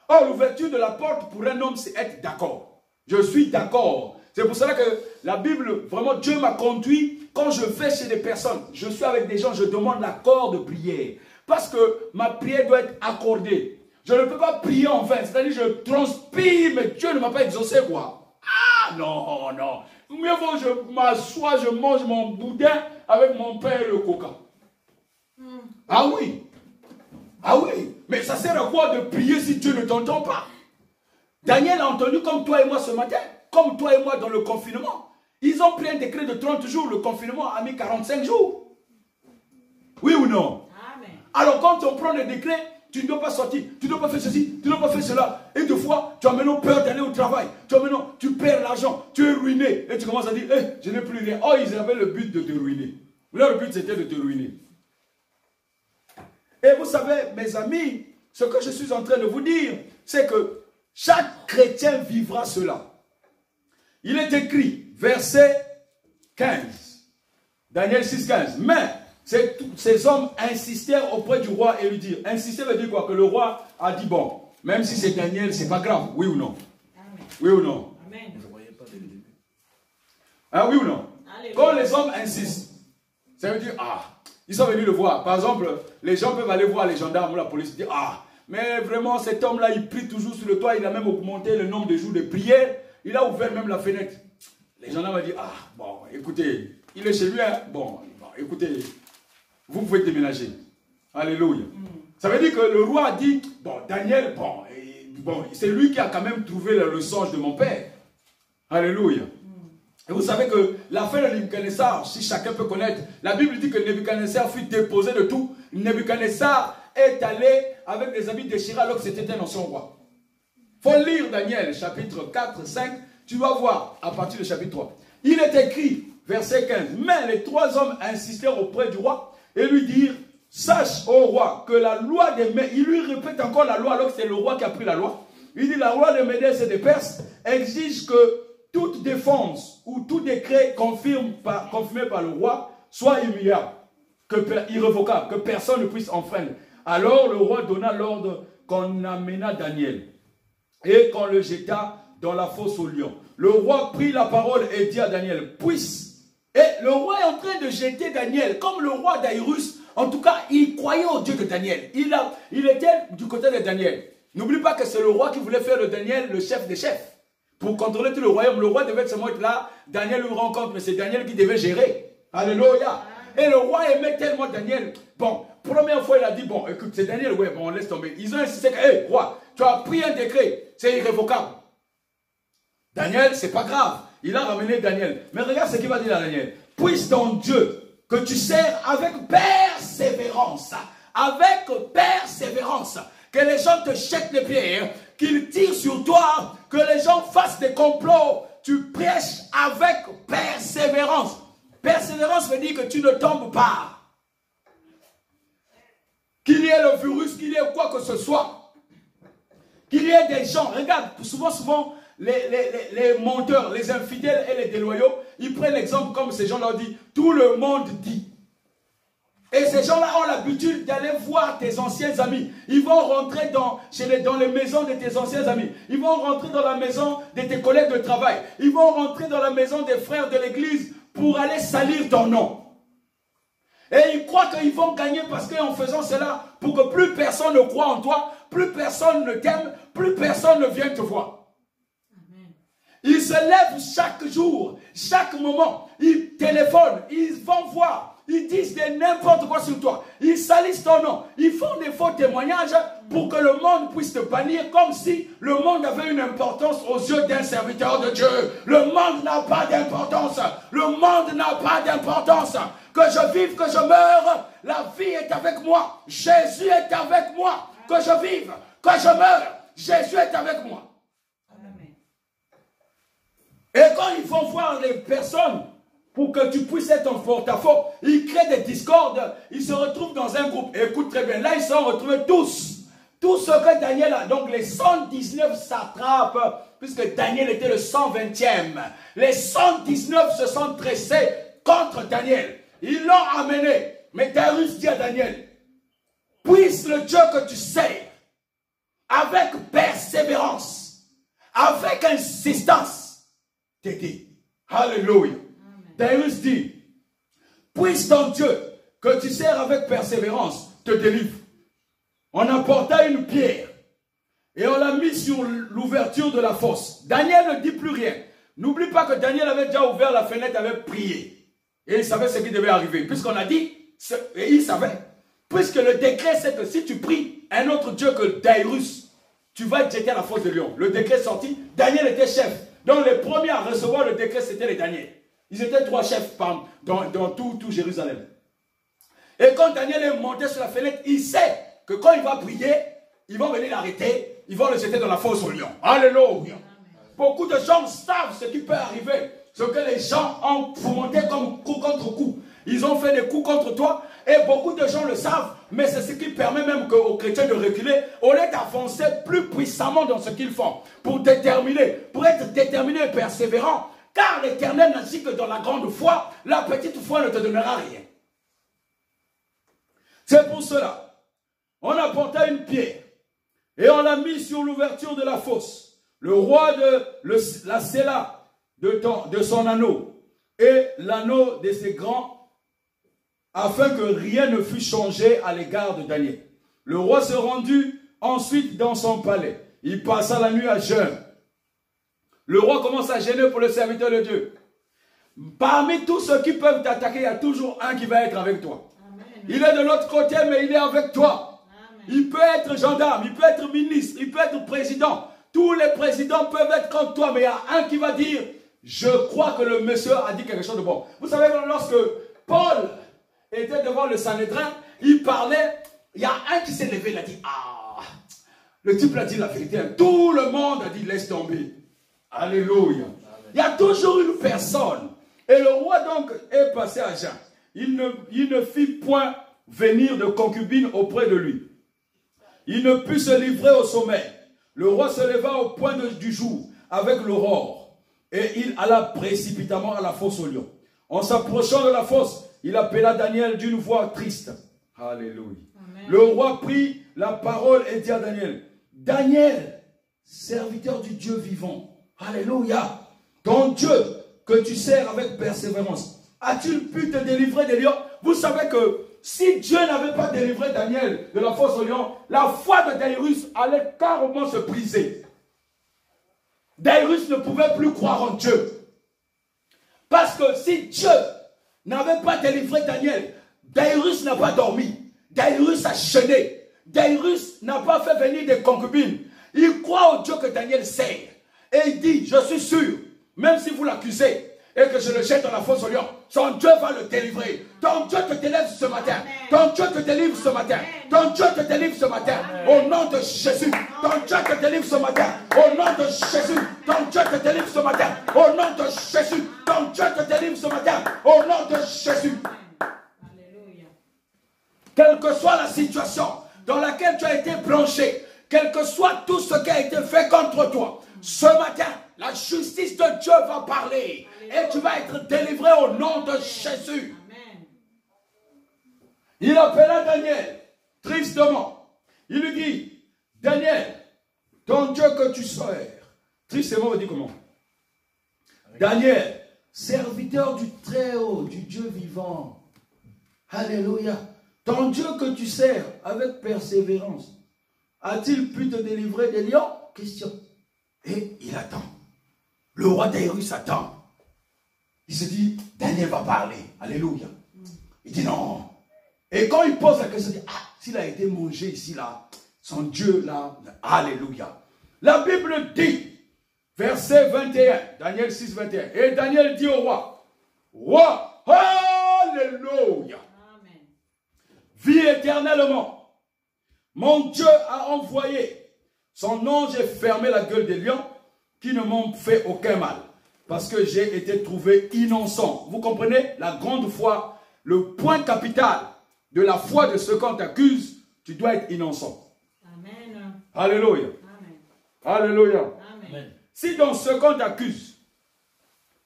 Or, l'ouverture de la porte pour un homme, c'est être d'accord. Je suis d'accord. C'est pour cela que la Bible, vraiment, Dieu m'a conduit. Quand je vais chez des personnes, je suis avec des gens, je demande l'accord de prière. Parce que ma prière doit être accordée. Je ne peux pas prier en vain. C'est-à-dire je transpire, mais Dieu ne m'a pas exaucé, quoi. Ah, non, non. Mieux vaut je m'assois, je mange mon boudin avec mon pain et le coca. Ah oui. Ah oui. Mais ça sert à quoi de prier si Dieu ne t'entend pas? Daniel a entendu comme toi et moi ce matin. Comme toi et moi dans le confinement. Ils ont pris un décret de 30 jours. Le confinement a mis 45 jours. Oui ou non? Amen. Alors quand on prend le décret, tu ne dois pas sortir, tu ne dois pas faire ceci, tu ne dois pas faire cela. Et des fois, tu as maintenant peur d'aller au travail. Tu perds l'argent, tu es ruiné. Et tu commences à dire, je n'ai plus rien. Oh, ils avaient le but de te ruiner. Là, le but, c'était de te ruiner. Et vous savez, mes amis, ce que je suis en train de vous dire, c'est que chaque chrétien vivra cela. Il est écrit, verset 15. Daniel 6, 15. Mais ces hommes insistèrent auprès du roi et lui dirent. Insister veut dire quoi? Que le roi a dit, bon, même si c'est Daniel, c'est pas grave. Oui ou non? Amen. Oui ou non? Amen. Hein, oui ou non? Alléluia. Quand les hommes insistent, ça veut dire, ils sont venus le voir. Par exemple, les gens peuvent aller voir les gendarmes ou la police et dire, mais vraiment cet homme-là, il prie toujours sur le toit, il a même augmenté le nombre de jours de prière, il a ouvert même la fenêtre. Les gendarmes vont dire, bon, écoutez, il est chez lui, hein? Bon, écoutez, vous pouvez déménager. Alléluia. Ça veut dire que le roi a dit, bon, Daniel, bon, c'est lui qui a quand même trouvé le songe de mon père. Alléluia. Et vous savez que la fin de Nebuchadnezzar, si chacun peut connaître, la Bible dit que Nebuchadnezzar fut déposé de tout. Nebuchadnezzar est allé avec des habits déchirés alors que c'était un ancien roi. Il faut lire Daniel, chapitre 4, 5, tu vas voir à partir du chapitre 3. Il est écrit, verset 15, mais les trois hommes insistèrent auprès du roi et lui dirent, sache, ô roi, que la loi des Mèdes, il lui répète encore la loi alors que c'est le roi qui a pris la loi. Il dit, la loi des Mèdes et des Perses exige que toute défense ou tout décret confirmé par le roi soit immuable, irrévocable, que personne ne puisse enfreindre. Alors le roi donna l'ordre qu'on amena Daniel et qu'on le jeta dans la fosse aux lions. Le roi prit la parole et dit à Daniel, puisse. Et le roi est en train de jeter Daniel, comme le roi d'Aïrus. En tout cas, il croyait au Dieu de Daniel. Il était du côté de Daniel. N'oublie pas que c'est le roi qui voulait faire de Daniel le chef des chefs. Pour contrôler tout le royaume, le roi devait seulement être là. Daniel lui rencontre, mais c'est Daniel qui devait gérer. Alléluia. Et le roi aimait tellement Daniel. Bon, première fois, il a dit, bon, écoute, c'est Daniel, ouais, bon, on laisse tomber. Ils ont insisté que, hé, roi, tu as pris un décret, c'est irrévocable. Daniel, c'est pas grave. Il a ramené Daniel. Mais regarde ce qu'il va dire à Daniel. Puisse ton Dieu que tu sers avec persévérance. Avec persévérance. Que les gens te jettent les pieds. qu'il tire sur toi, que les gens fassent des complots, tu prêches avec persévérance. Persévérance veut dire que tu ne tombes pas. Qu'il y ait le virus, qu'il y ait quoi que ce soit. Qu'il y ait des gens, regarde, souvent, les menteurs, les infidèles et les déloyaux, ils prennent l'exemple comme ces gens-là disent, tout le monde dit. Et ces gens-là ont l'habitude d'aller voir tes anciens amis. Ils vont rentrer dans les maisons de tes anciens amis. Ils vont rentrer dans la maison de tes collègues de travail. Ils vont rentrer dans la maison des frères de l'église pour aller salir ton nom. Et ils croient qu'ils vont gagner parce qu'en faisant cela, pour que plus personne ne croit en toi, plus personne ne t'aime, plus personne ne vient te voir. Amen. Ils se lèvent chaque jour, chaque moment. Ils téléphonent, ils vont voir. Ils disent n'importe quoi sur toi. Ils salissent ton nom. Ils font des faux témoignages pour que le monde puisse te bannir comme si le monde avait une importance aux yeux d'un serviteur de Dieu. Le monde n'a pas d'importance. Le monde n'a pas d'importance. Que je vive, que je meure, la vie est avec moi. Jésus est avec moi. Que je vive, que je meure, Jésus est avec moi. Amen. Et quand ils vont voir les personnes, pour que tu puisses être en porte-à-faux, ils créent des discordes, ils se retrouvent dans un groupe. Et écoute très bien, là ils se sont retrouvés tous. Tout ce que Daniel a, donc les 119 satrapes, puisque Daniel était le 120e. Les 119 se sont dressés contre Daniel. Ils l'ont amené. Mais Darius dit à Daniel, puisse le Dieu que tu sais, avec persévérance, avec insistance, t'aider. Alléluia. Darius dit, puisse ton Dieu, que tu sers avec persévérance, te délivre. On apporta une pierre et on l'a mis sur l'ouverture de la fosse. Daniel ne dit plus rien. N'oublie pas que Daniel avait déjà ouvert la fenêtre, avait prié. Et il savait ce qui devait arriver. Puisqu'on a dit, et il savait. Puisque le décret, c'est que si tu pries un autre Dieu que Darius, tu vas te jeter à la fosse de lion. Le décret sorti, Daniel était chef. Donc les premiers à recevoir le décret, c'était les Daniel. Ils étaient 3 chefs dans tout Jérusalem. Et quand Daniel est monté sur la fenêtre, il sait que quand il va prier, ils vont venir l'arrêter, ils vont le jeter dans la fosse au lion. Alléluia. Beaucoup de gens savent ce qui peut arriver, ce que les gens ont fomenté comme coup contre coup. Ils ont fait des coups contre toi et beaucoup de gens le savent, mais c'est ce qui permet même aux chrétiens de reculer au lieu d'avancer plus puissamment dans ce qu'ils font. Pour être déterminé et persévérant. Car l'Éternel n'a dit que dans la grande foi, la petite foi ne te donnera rien. C'est pour cela, on apporta une pierre et on l'a mis sur l'ouverture de la fosse. Le roi la scella de son anneau et l'anneau de ses grands, afin que rien ne fût changé à l'égard de Daniel. Le roi se rendit ensuite dans son palais. Il passa la nuit à jeûne. Le roi commence à gêner pour le serviteur de Dieu. Parmi tous ceux qui peuvent t'attaquer, il y a toujours un qui va être avec toi. Amen. Il est de l'autre côté, mais il est avec toi. Amen. Il peut être gendarme, il peut être ministre, il peut être président. Tous les présidents peuvent être contre toi, mais il y a un qui va dire, je crois que le monsieur a dit quelque chose de bon. Vous savez, lorsque Paul était devant le Sanhédrin, il parlait, il y a un qui s'est levé, il a dit, ah, le type a dit la vérité. Tout le monde a dit, laisse tomber. Alléluia. Il y a toujours une personne. Et le roi donc est passé à Jean. Il ne fit point venir de concubine auprès de lui. Il ne put se livrer au sommeil. Le roi se leva au point du jour avec l'aurore. Et il alla précipitamment à la fosse au lion. En s'approchant de la fosse, il appela Daniel d'une voix triste. Alléluia. Amen. Le roi prit la parole et dit à Daniel, Daniel, serviteur du Dieu vivant, alléluia, ton Dieu que tu sers avec persévérance, a-t-il pu te délivrer des lions? Vous savez que si Dieu n'avait pas délivré Daniel de la fosse aux lions, la foi de Darius allait carrément se briser. Darius ne pouvait plus croire en Dieu. Parce que si Dieu n'avait pas délivré Daniel, Darius n'a pas dormi. Darius a jeûné. Darius n'a pas fait venir des concubines. Il croit au Dieu que Daniel sert. Et il dit, je suis sûr, même si vous l'accusez, et que je le jette dans la fosse au lion, son Dieu va le délivrer. Ton Dieu te délivre ce matin. Ton Dieu te délivre ce matin. Ton Dieu te délivre ce matin. Au nom de Jésus. Ton Dieu te délivre ce matin. Au nom de Jésus. Ton Dieu te délivre ce matin. Au nom de Jésus. Ton Dieu te délivre ce matin. Au nom de Jésus. Quelle que soit la situation dans laquelle tu as été plongé, quel que soit tout ce qui a été fait contre toi, ce matin, la justice de Dieu va parler. Et tu vas être délivré au nom de Jésus. Amen. Il appela Daniel, tristement. Il lui dit, Daniel, ton Dieu que tu sers. Tristement, on dit comment? Daniel, serviteur du Très-Haut, du Dieu vivant. Alléluia. Ton Dieu que tu sers avec persévérance, a-t-il pu te délivrer des lions? Question. Et il attend. Le roi Daïrus attend. Il se dit, Daniel va parler. Alléluia. Il dit non. Et quand il pose la question, il dit, ah, s'il a été mangé ici, là, son Dieu, là, alléluia. La Bible dit, verset 21, Daniel 6, 21, et Daniel dit au roi, roi, alléluia. Amen. Vis éternellement. Mon Dieu a envoyé son ange et fermé la gueule des lions qui ne m'ont fait aucun mal. Parce que j'ai été trouvé innocent. Vous comprenez? La grande foi, le point capital de la foi de ceux qu'on t'accuse, tu dois être innocent. Amen. Alléluia. Amen. Alléluia. Amen. Si dans ce qu'on t'accuse,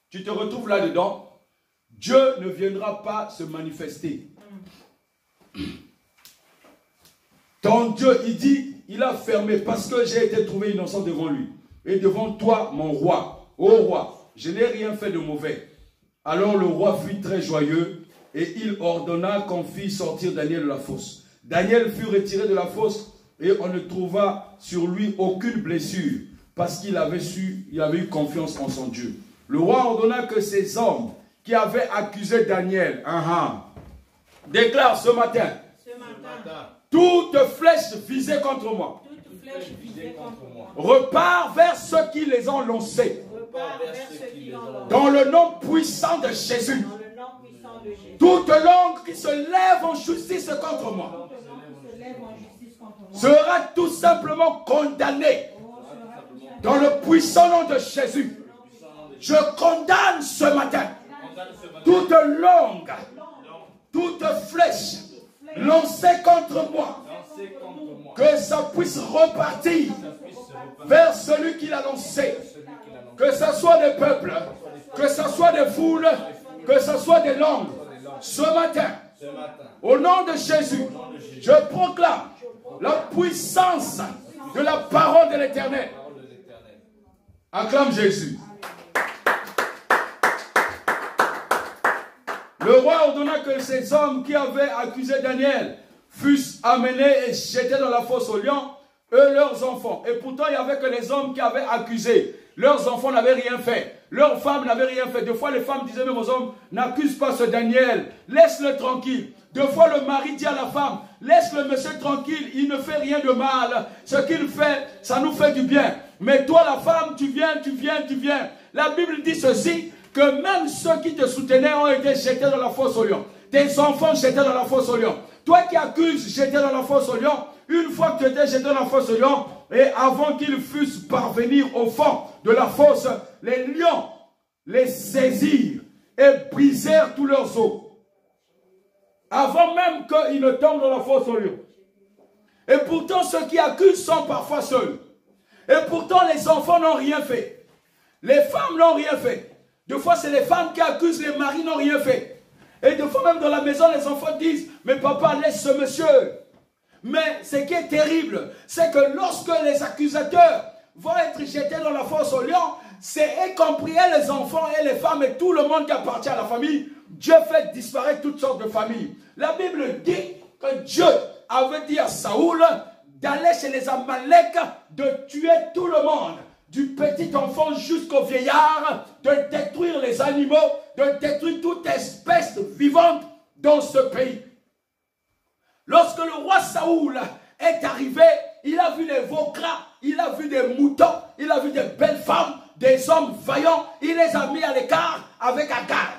tu te retrouves là-dedans, Dieu ne viendra pas se manifester. Ton Dieu, il dit, il a fermé parce que j'ai été trouvé innocent devant lui. Et devant toi, mon roi, ô roi, je n'ai rien fait de mauvais. Alors le roi fut très joyeux et il ordonna qu'on fît sortir Daniel de la fosse. Daniel fut retiré de la fosse et on ne trouva sur lui aucune blessure parce qu'il avait eu confiance en son Dieu. Le roi ordonna que ces hommes qui avaient accusé Daniel, déclarent ce matin, toute flèche visée contre moi, repart vers ceux qui les ont lancés. Dans le nom puissant de Jésus. Toute langue qui se lève en justice contre moi sera tout simplement condamnée. Dans le puissant nom de Jésus. Je condamne ce matin toute langue, toute flèche lancée contre moi. Que ça puisse repartir vers celui qui l'a lancé. Que ce soit des peuples, que ce soit des foules, que ce soit des langues. Ce matin, au nom de Jésus, je proclame la puissance de la parole de l'Éternel. Acclame Jésus. Le roi ordonna que ces hommes qui avaient accusé Daniel fussent amenés et jetés dans la fosse aux lions, eux, leurs enfants. Et pourtant, il n'y avait que les hommes qui avaient accusé. Leurs enfants n'avaient rien fait. Leurs femmes n'avaient rien fait. Deux fois, les femmes disaient même aux hommes, n'accuse pas ce Daniel, laisse-le tranquille. Deux fois, le mari dit à la femme, laisse le monsieur tranquille, il ne fait rien de mal. Ce qu'il fait, ça nous fait du bien. Mais toi, la femme, tu viens. La Bible dit ceci, que même ceux qui te soutenaient ont été jetés dans la fosse aux lions. Tes enfants jetés dans la fosse aux lions. Toi qui accuses, jeté dans la fosse aux lions, une fois que tu étais jeté dans la fosse aux lions, et avant qu'ils fussent parvenir au fond de la fosse, les lions les saisirent et brisèrent tous leurs os. Avant même qu'ils ne tombent dans la fosse aux lions. Et pourtant, ceux qui accusent sont parfois seuls. Et pourtant, les enfants n'ont rien fait. Les femmes n'ont rien fait. Des fois, c'est les femmes qui accusent, les maris n'ont rien fait. Et des fois, même dans la maison, les enfants disent, mais papa, laisse ce monsieur. Mais ce qui est terrible, c'est que lorsque les accusateurs vont être jetés dans la fosse aux lions, c'est y compris les enfants et les femmes et tout le monde qui appartient à la famille. Dieu fait disparaître toutes sortes de familles. La Bible dit que Dieu avait dit à Saoul d'aller chez les Amalek, de tuer tout le monde, du petit enfant jusqu'au vieillard, de détruire les animaux, de détruire toute espèce vivante dans ce pays. Lorsque le roi Saoul est arrivé, il a vu les veaux gras, il a vu des moutons, il a vu des belles femmes des hommes vaillants, il les a mis à l'écart avec Agag.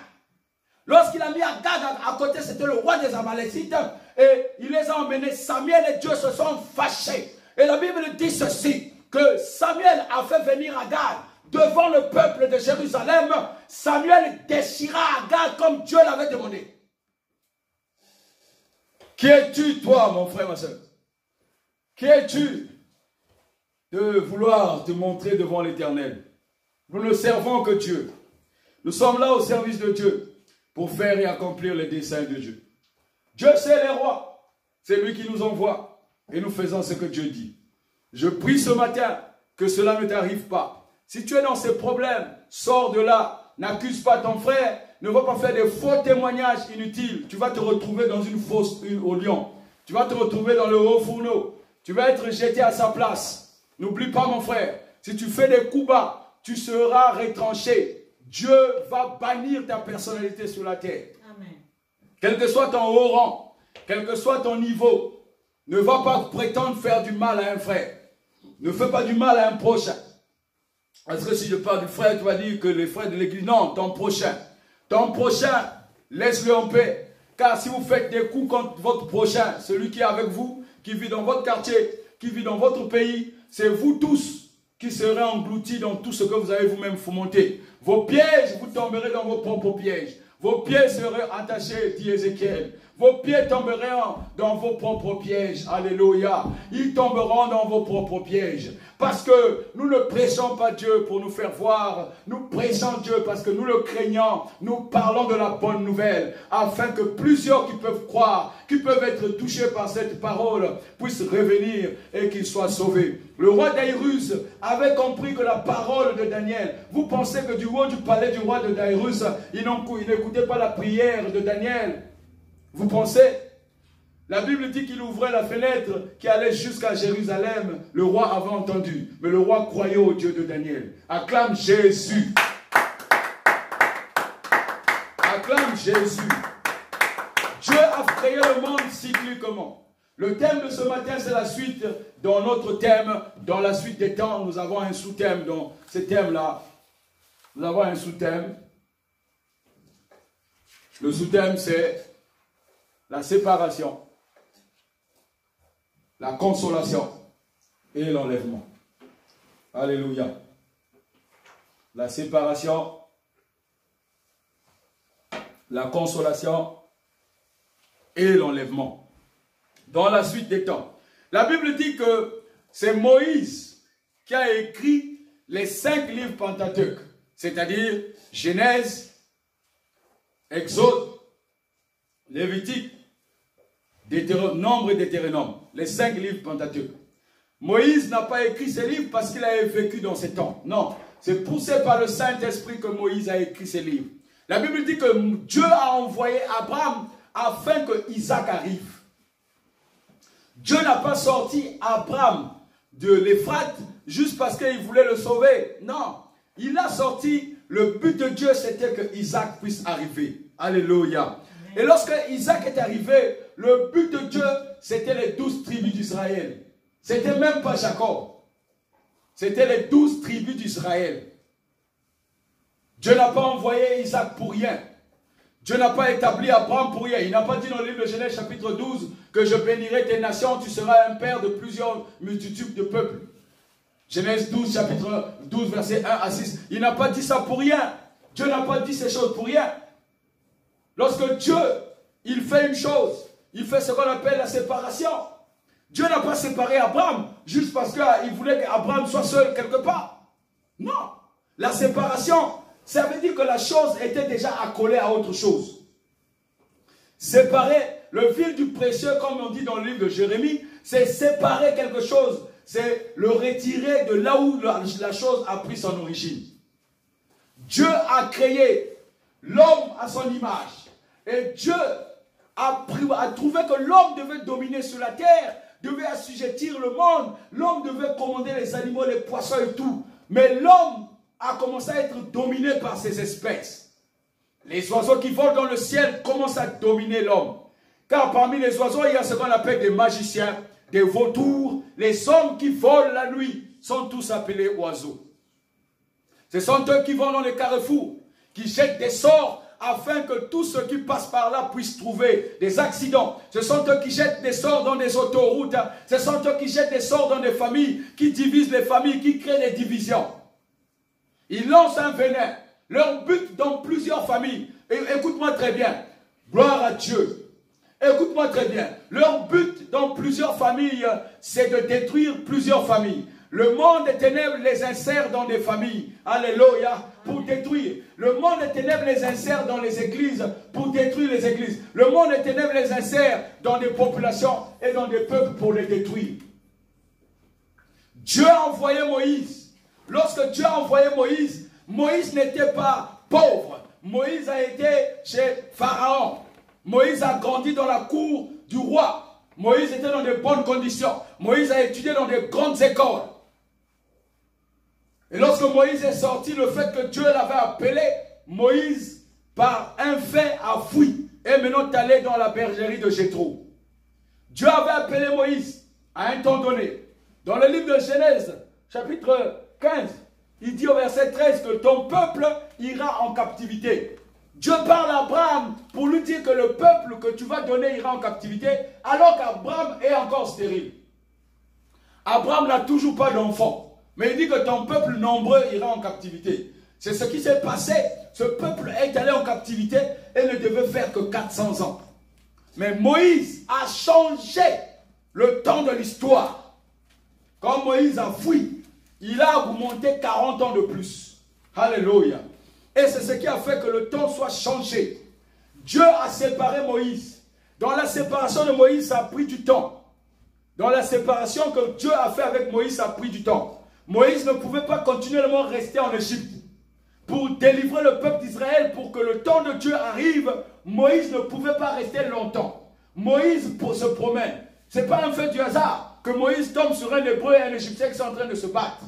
Lorsqu'il a mis Agag à côté, c'était le roi des Amalécites. Et il les a emmenés. Samuel et Dieu se sont fâchés. Et la Bible dit ceci, que Samuel a fait venir Agag devant le peuple de Jérusalem. Samuel déchira Agag comme Dieu l'avait demandé. Qui es-tu, toi, mon frère, ma soeur? Qui es-tu de vouloir te montrer devant l'Éternel? Nous ne servons que Dieu. Nous sommes là au service de Dieu pour faire et accomplir les desseins de Dieu. Dieu, c'est les rois. C'est lui qui nous envoie et nous faisons ce que Dieu dit. Je prie ce matin que cela ne t'arrive pas. Si tu es dans ces problèmes, sors de là. N'accuse pas ton frère. Ne va pas faire des faux témoignages inutiles. Tu vas te retrouver dans une fosse au lion. Tu vas te retrouver dans le haut fourneau. Tu vas être jeté à sa place. N'oublie pas, mon frère, si tu fais des coups bas, tu seras retranché. Dieu va bannir ta personnalité sur la terre. Amen. Quel que soit ton haut rang, quel que soit ton niveau, ne va pas prétendre faire du mal à un frère. Ne fais pas du mal à un prochain. Parce que si je parle du frère, tu vas dire que les frères de l'église, non, ton prochain. Ton prochain, laisse-le en paix. Car si vous faites des coups contre votre prochain, celui qui est avec vous, qui vit dans votre quartier, qui vit dans votre pays, c'est vous tous qui serez engloutis dans tout ce que vous avez vous-même fomenté. Vos pièges, vous tomberez dans vos propres pièges. Vos pieds seraient attachés, dit Ézéchiel. Vos pieds tomberont dans vos propres pièges. Alléluia. Ils tomberont dans vos propres pièges. Parce que nous ne prêchons pas Dieu pour nous faire voir. Nous prêchons Dieu parce que nous le craignons. Nous parlons de la bonne nouvelle. Afin que plusieurs qui peuvent croire, qui peuvent être touchés par cette parole, puissent revenir et qu'ils soient sauvés. Le roi Daïrus avait compris que la parole de Daniel, vous pensez que du haut du palais du roi de Daïrus, il n'écoutait pas la prière de Daniel. Vous pensez? La Bible dit qu'il ouvrait la fenêtre qui allait jusqu'à Jérusalem. Le roi avait entendu. Mais le roi croyait au Dieu de Daniel. Acclame Jésus. Acclame Jésus. Dieu a créé le monde cycliquement. Le thème de ce matin, c'est la suite dans notre thème. Dans la suite des temps, nous avons un sous-thème. Dans ce thème-là, nous avons un sous-thème. Le sous-thème, c'est la séparation, la consolation et l'enlèvement. Alléluia. La séparation, la consolation et l'enlèvement. Dans la suite des temps. La Bible dit que c'est Moïse qui a écrit les 5 livres Pentateuque, c'est-à-dire Genèse, Exode, Lévitique, Nombre et Deutéronome, les 5 livres Pentateuque. Moïse n'a pas écrit ces livres parce qu'il avait vécu dans ces temps. Non, c'est poussé par le Saint-Esprit que Moïse a écrit ces livres. La Bible dit que Dieu a envoyé Abraham afin que Isaac arrive. Dieu n'a pas sorti Abraham de l'Euphrate juste parce qu'il voulait le sauver. Non, il a sorti, le but de Dieu c'était que Isaac puisse arriver. Alléluia. Et lorsque Isaac est arrivé, le but de Dieu, c'était les 12 tribus d'Israël. C'était même pas Jacob. C'était les 12 tribus d'Israël. Dieu n'a pas envoyé Isaac pour rien. Dieu n'a pas établi Abraham pour rien. Il n'a pas dit dans le livre de Genèse chapitre 12 que je bénirai tes nations, tu seras un père de plusieurs multitudes de peuples. Genèse 12, chapitre 12, verset 1 à 6. Il n'a pas dit ça pour rien. Dieu n'a pas dit ces choses pour rien. Lorsque Dieu, il fait une chose, il fait ce qu'on appelle la séparation. Dieu n'a pas séparé Abraham juste parce qu'il voulait qu'Abraham soit seul quelque part. Non. La séparation, ça veut dire que la chose était déjà accolée à autre chose. Séparer le fil du précieux, comme on dit dans le livre de Jérémie, c'est séparer quelque chose. C'est le retirer de là où la chose a pris son origine. Dieu a créé l'homme à son image. Et Dieu a trouvé que l'homme devait dominer sur la terre, devait assujettir le monde, l'homme devait commander les animaux, les poissons et tout. Mais l'homme a commencé à être dominé par ces espèces. Les oiseaux qui volent dans le ciel commencent à dominer l'homme. Car parmi les oiseaux, il y a ce qu'on appelle des magiciens, des vautours. Les hommes qui volent la nuit sont tous appelés oiseaux. Ce sont eux qui vont dans les carrefours, qui jettent des sorts afin que tous ceux qui passent par là puissent trouver des accidents. Ce sont eux qui jettent des sorts dans des autoroutes. Ce sont eux qui jettent des sorts dans des familles, qui divisent les familles, qui créent des divisions. Ils lancent un venin. Leur but dans plusieurs familles. Écoute-moi très bien. Gloire à Dieu. Écoute-moi très bien. Leur but dans plusieurs familles, c'est de détruire plusieurs familles. Le monde des ténèbres les insère dans des familles. Alléluia. Pour détruire. Le monde des ténèbres les insère dans les églises pour détruire les églises. Le monde des ténèbres les insère dans des populations et dans des peuples pour les détruire. Dieu a envoyé Moïse. Lorsque Dieu a envoyé Moïse, Moïse n'était pas pauvre. Moïse a été chez Pharaon. Moïse a grandi dans la cour du roi. Moïse était dans de bonnes conditions. Moïse a étudié dans de grandes écoles. Et lorsque Moïse est sorti, le fait que Dieu l'avait appelé, Moïse, par un fait, a fui. Et maintenant, est allé dans la bergerie de Jéthro. Dieu avait appelé Moïse à un temps donné. Dans le livre de Genèse, chapitre 15, il dit au verset 13 que ton peuple ira en captivité. Dieu parle à Abraham pour lui dire que le peuple que tu vas donner ira en captivité, alors qu'Abraham est encore stérile. Abraham n'a toujours pas d'enfant. Mais il dit que ton peuple nombreux ira en captivité. C'est ce qui s'est passé. Ce peuple est allé en captivité et ne devait faire que 400 ans. Mais Moïse a changé le temps de l'histoire. Quand Moïse a fui, il a augmenté 40 ans de plus. Alléluia. Et c'est ce qui a fait que le temps soit changé. Dieu a séparé Moïse. Dans la séparation de Moïse, ça a pris du temps. Dans la séparation que Dieu a fait avec Moïse, ça a pris du temps. Moïse ne pouvait pas continuellement rester en Égypte. Pour délivrer le peuple d'Israël, pour que le temps de Dieu arrive, Moïse ne pouvait pas rester longtemps. Moïse se promène. Ce n'est pas un fait du hasard que Moïse tombe sur un Hébreu et un Égyptien qui sont en train de se battre.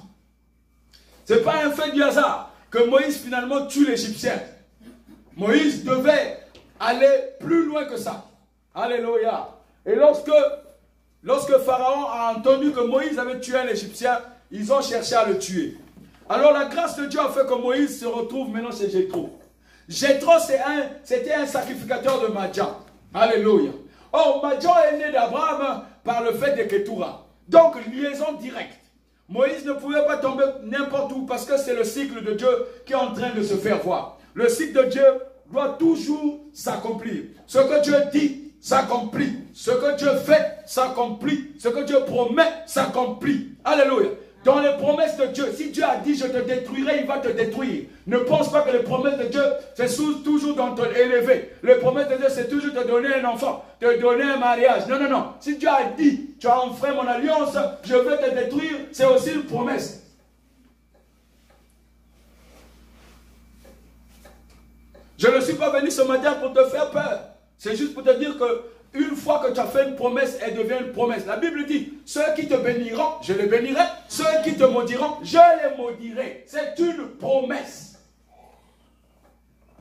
Ce n'est pas un fait du hasard que Moïse finalement tue l'Égyptien. Moïse devait aller plus loin que ça. Alléluia. Et lorsque Pharaon a entendu que Moïse avait tué un Égyptien, ils ont cherché à le tuer. Alors la grâce de Dieu a fait que Moïse se retrouve maintenant chez Jéthro. Jéthro, c'était un sacrificateur de Madian. Alléluia. Or, Madian est né d'Abraham par le fait de Ketura. Donc, liaison directe. Moïse ne pouvait pas tomber n'importe où parce que c'est le cycle de Dieu qui est en train de se faire voir. Le cycle de Dieu doit toujours s'accomplir. Ce que Dieu dit s'accomplit. Ce que Dieu fait s'accomplit. Ce que Dieu promet s'accomplit. Alléluia. Dans les promesses de Dieu, si Dieu a dit je te détruirai, il va te détruire. Ne pense pas que les promesses de Dieu, c'est toujours dans te élever. Les promesses de Dieu, c'est toujours te donner un enfant, te donner un mariage. Non, non, non. Si Dieu a dit, tu as enfreint mon alliance, je vais te détruire, c'est aussi une promesse. Je ne suis pas venu ce matin pour te faire peur. C'est juste pour te dire que une fois que tu as fait une promesse, elle devient une promesse. La Bible dit, ceux qui te béniront, je les bénirai. Ceux qui te maudiront, je les maudirai. C'est une promesse.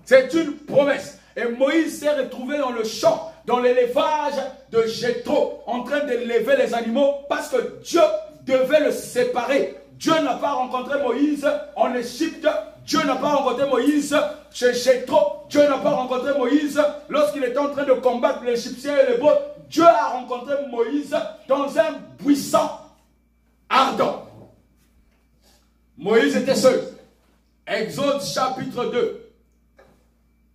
C'est une promesse. Et Moïse s'est retrouvé dans le champ, dans l'élevage de Jéthro, en train d'élever les animaux, parce que Dieu devait le séparer. Dieu n'a pas rencontré Moïse en Égypte. Dieu n'a pas rencontré Moïse chez Jéthro. Dieu n'a pas rencontré Moïse lorsqu'il était en train de combattre l'Égyptien et l'Hébreu. Dieu a rencontré Moïse dans un buisson ardent. Moïse était seul. Exode chapitre 2.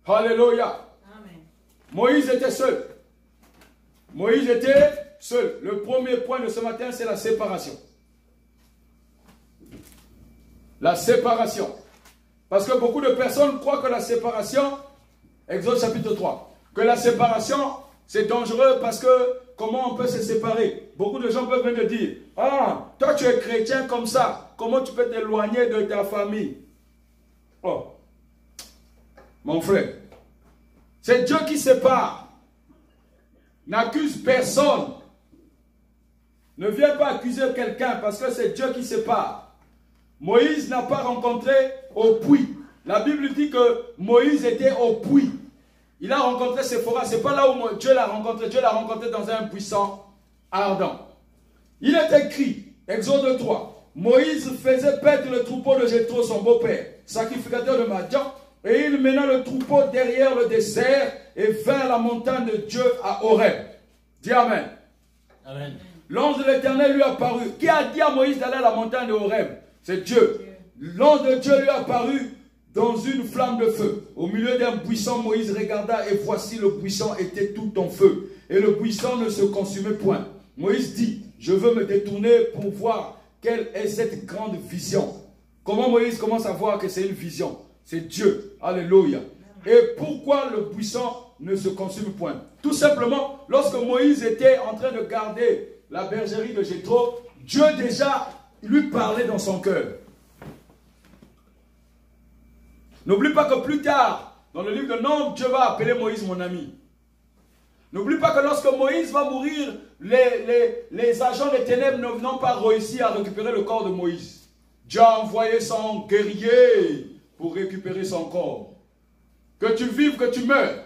Alléluia. Amen. Moïse était seul. Moïse était seul. Le premier point de ce matin, c'est la séparation. La séparation. Parce que beaucoup de personnes croient que la séparation, Exode chapitre 3, que la séparation, c'est dangereux parce que comment on peut se séparer? Beaucoup de gens peuvent venir dire, ah, toi tu es chrétien comme ça, comment tu peux t'éloigner de ta famille? Oh, mon frère, c'est Dieu qui sépare. N'accuse personne. Ne viens pas accuser quelqu'un parce que c'est Dieu qui sépare. Moïse n'a pas rencontré au puits. La Bible dit que Moïse était au puits. Il a rencontré Séphora. Ce n'est pas là où Dieu l'a rencontré. Dieu l'a rencontré dans un buisson ardent. Il est écrit, Exode 3, Moïse faisait paître le troupeau de Jéthro, son beau-père, sacrificateur de Madian, et il mena le troupeau derrière le désert et vint à la montagne de Dieu à Horeb. Dis Amen. Amen. L'ange de l'Éternel lui apparut. Qui a dit à Moïse d'aller à la montagne de Horeb? C'est Dieu. L'ange de Dieu lui apparut dans une flamme de feu. Au milieu d'un buisson, Moïse regarda et voici le buisson était tout en feu. Et le buisson ne se consumait point. Moïse dit, je veux me détourner pour voir quelle est cette grande vision. Comment Moïse commence à voir que c'est une vision? C'est Dieu. Alléluia. Et pourquoi le buisson ne se consume point? Tout simplement, lorsque Moïse était en train de garder la bergerie de Jéthro, Dieu déjà lui parlait dans son cœur. N'oublie pas que plus tard, dans le livre de Nombres, Dieu va appeler Moïse mon ami. N'oublie pas que lorsque Moïse va mourir, les agents des ténèbres n'ont pas réussi à récupérer le corps de Moïse. Dieu a envoyé son guerrier pour récupérer son corps. Que tu vives, que tu meurs,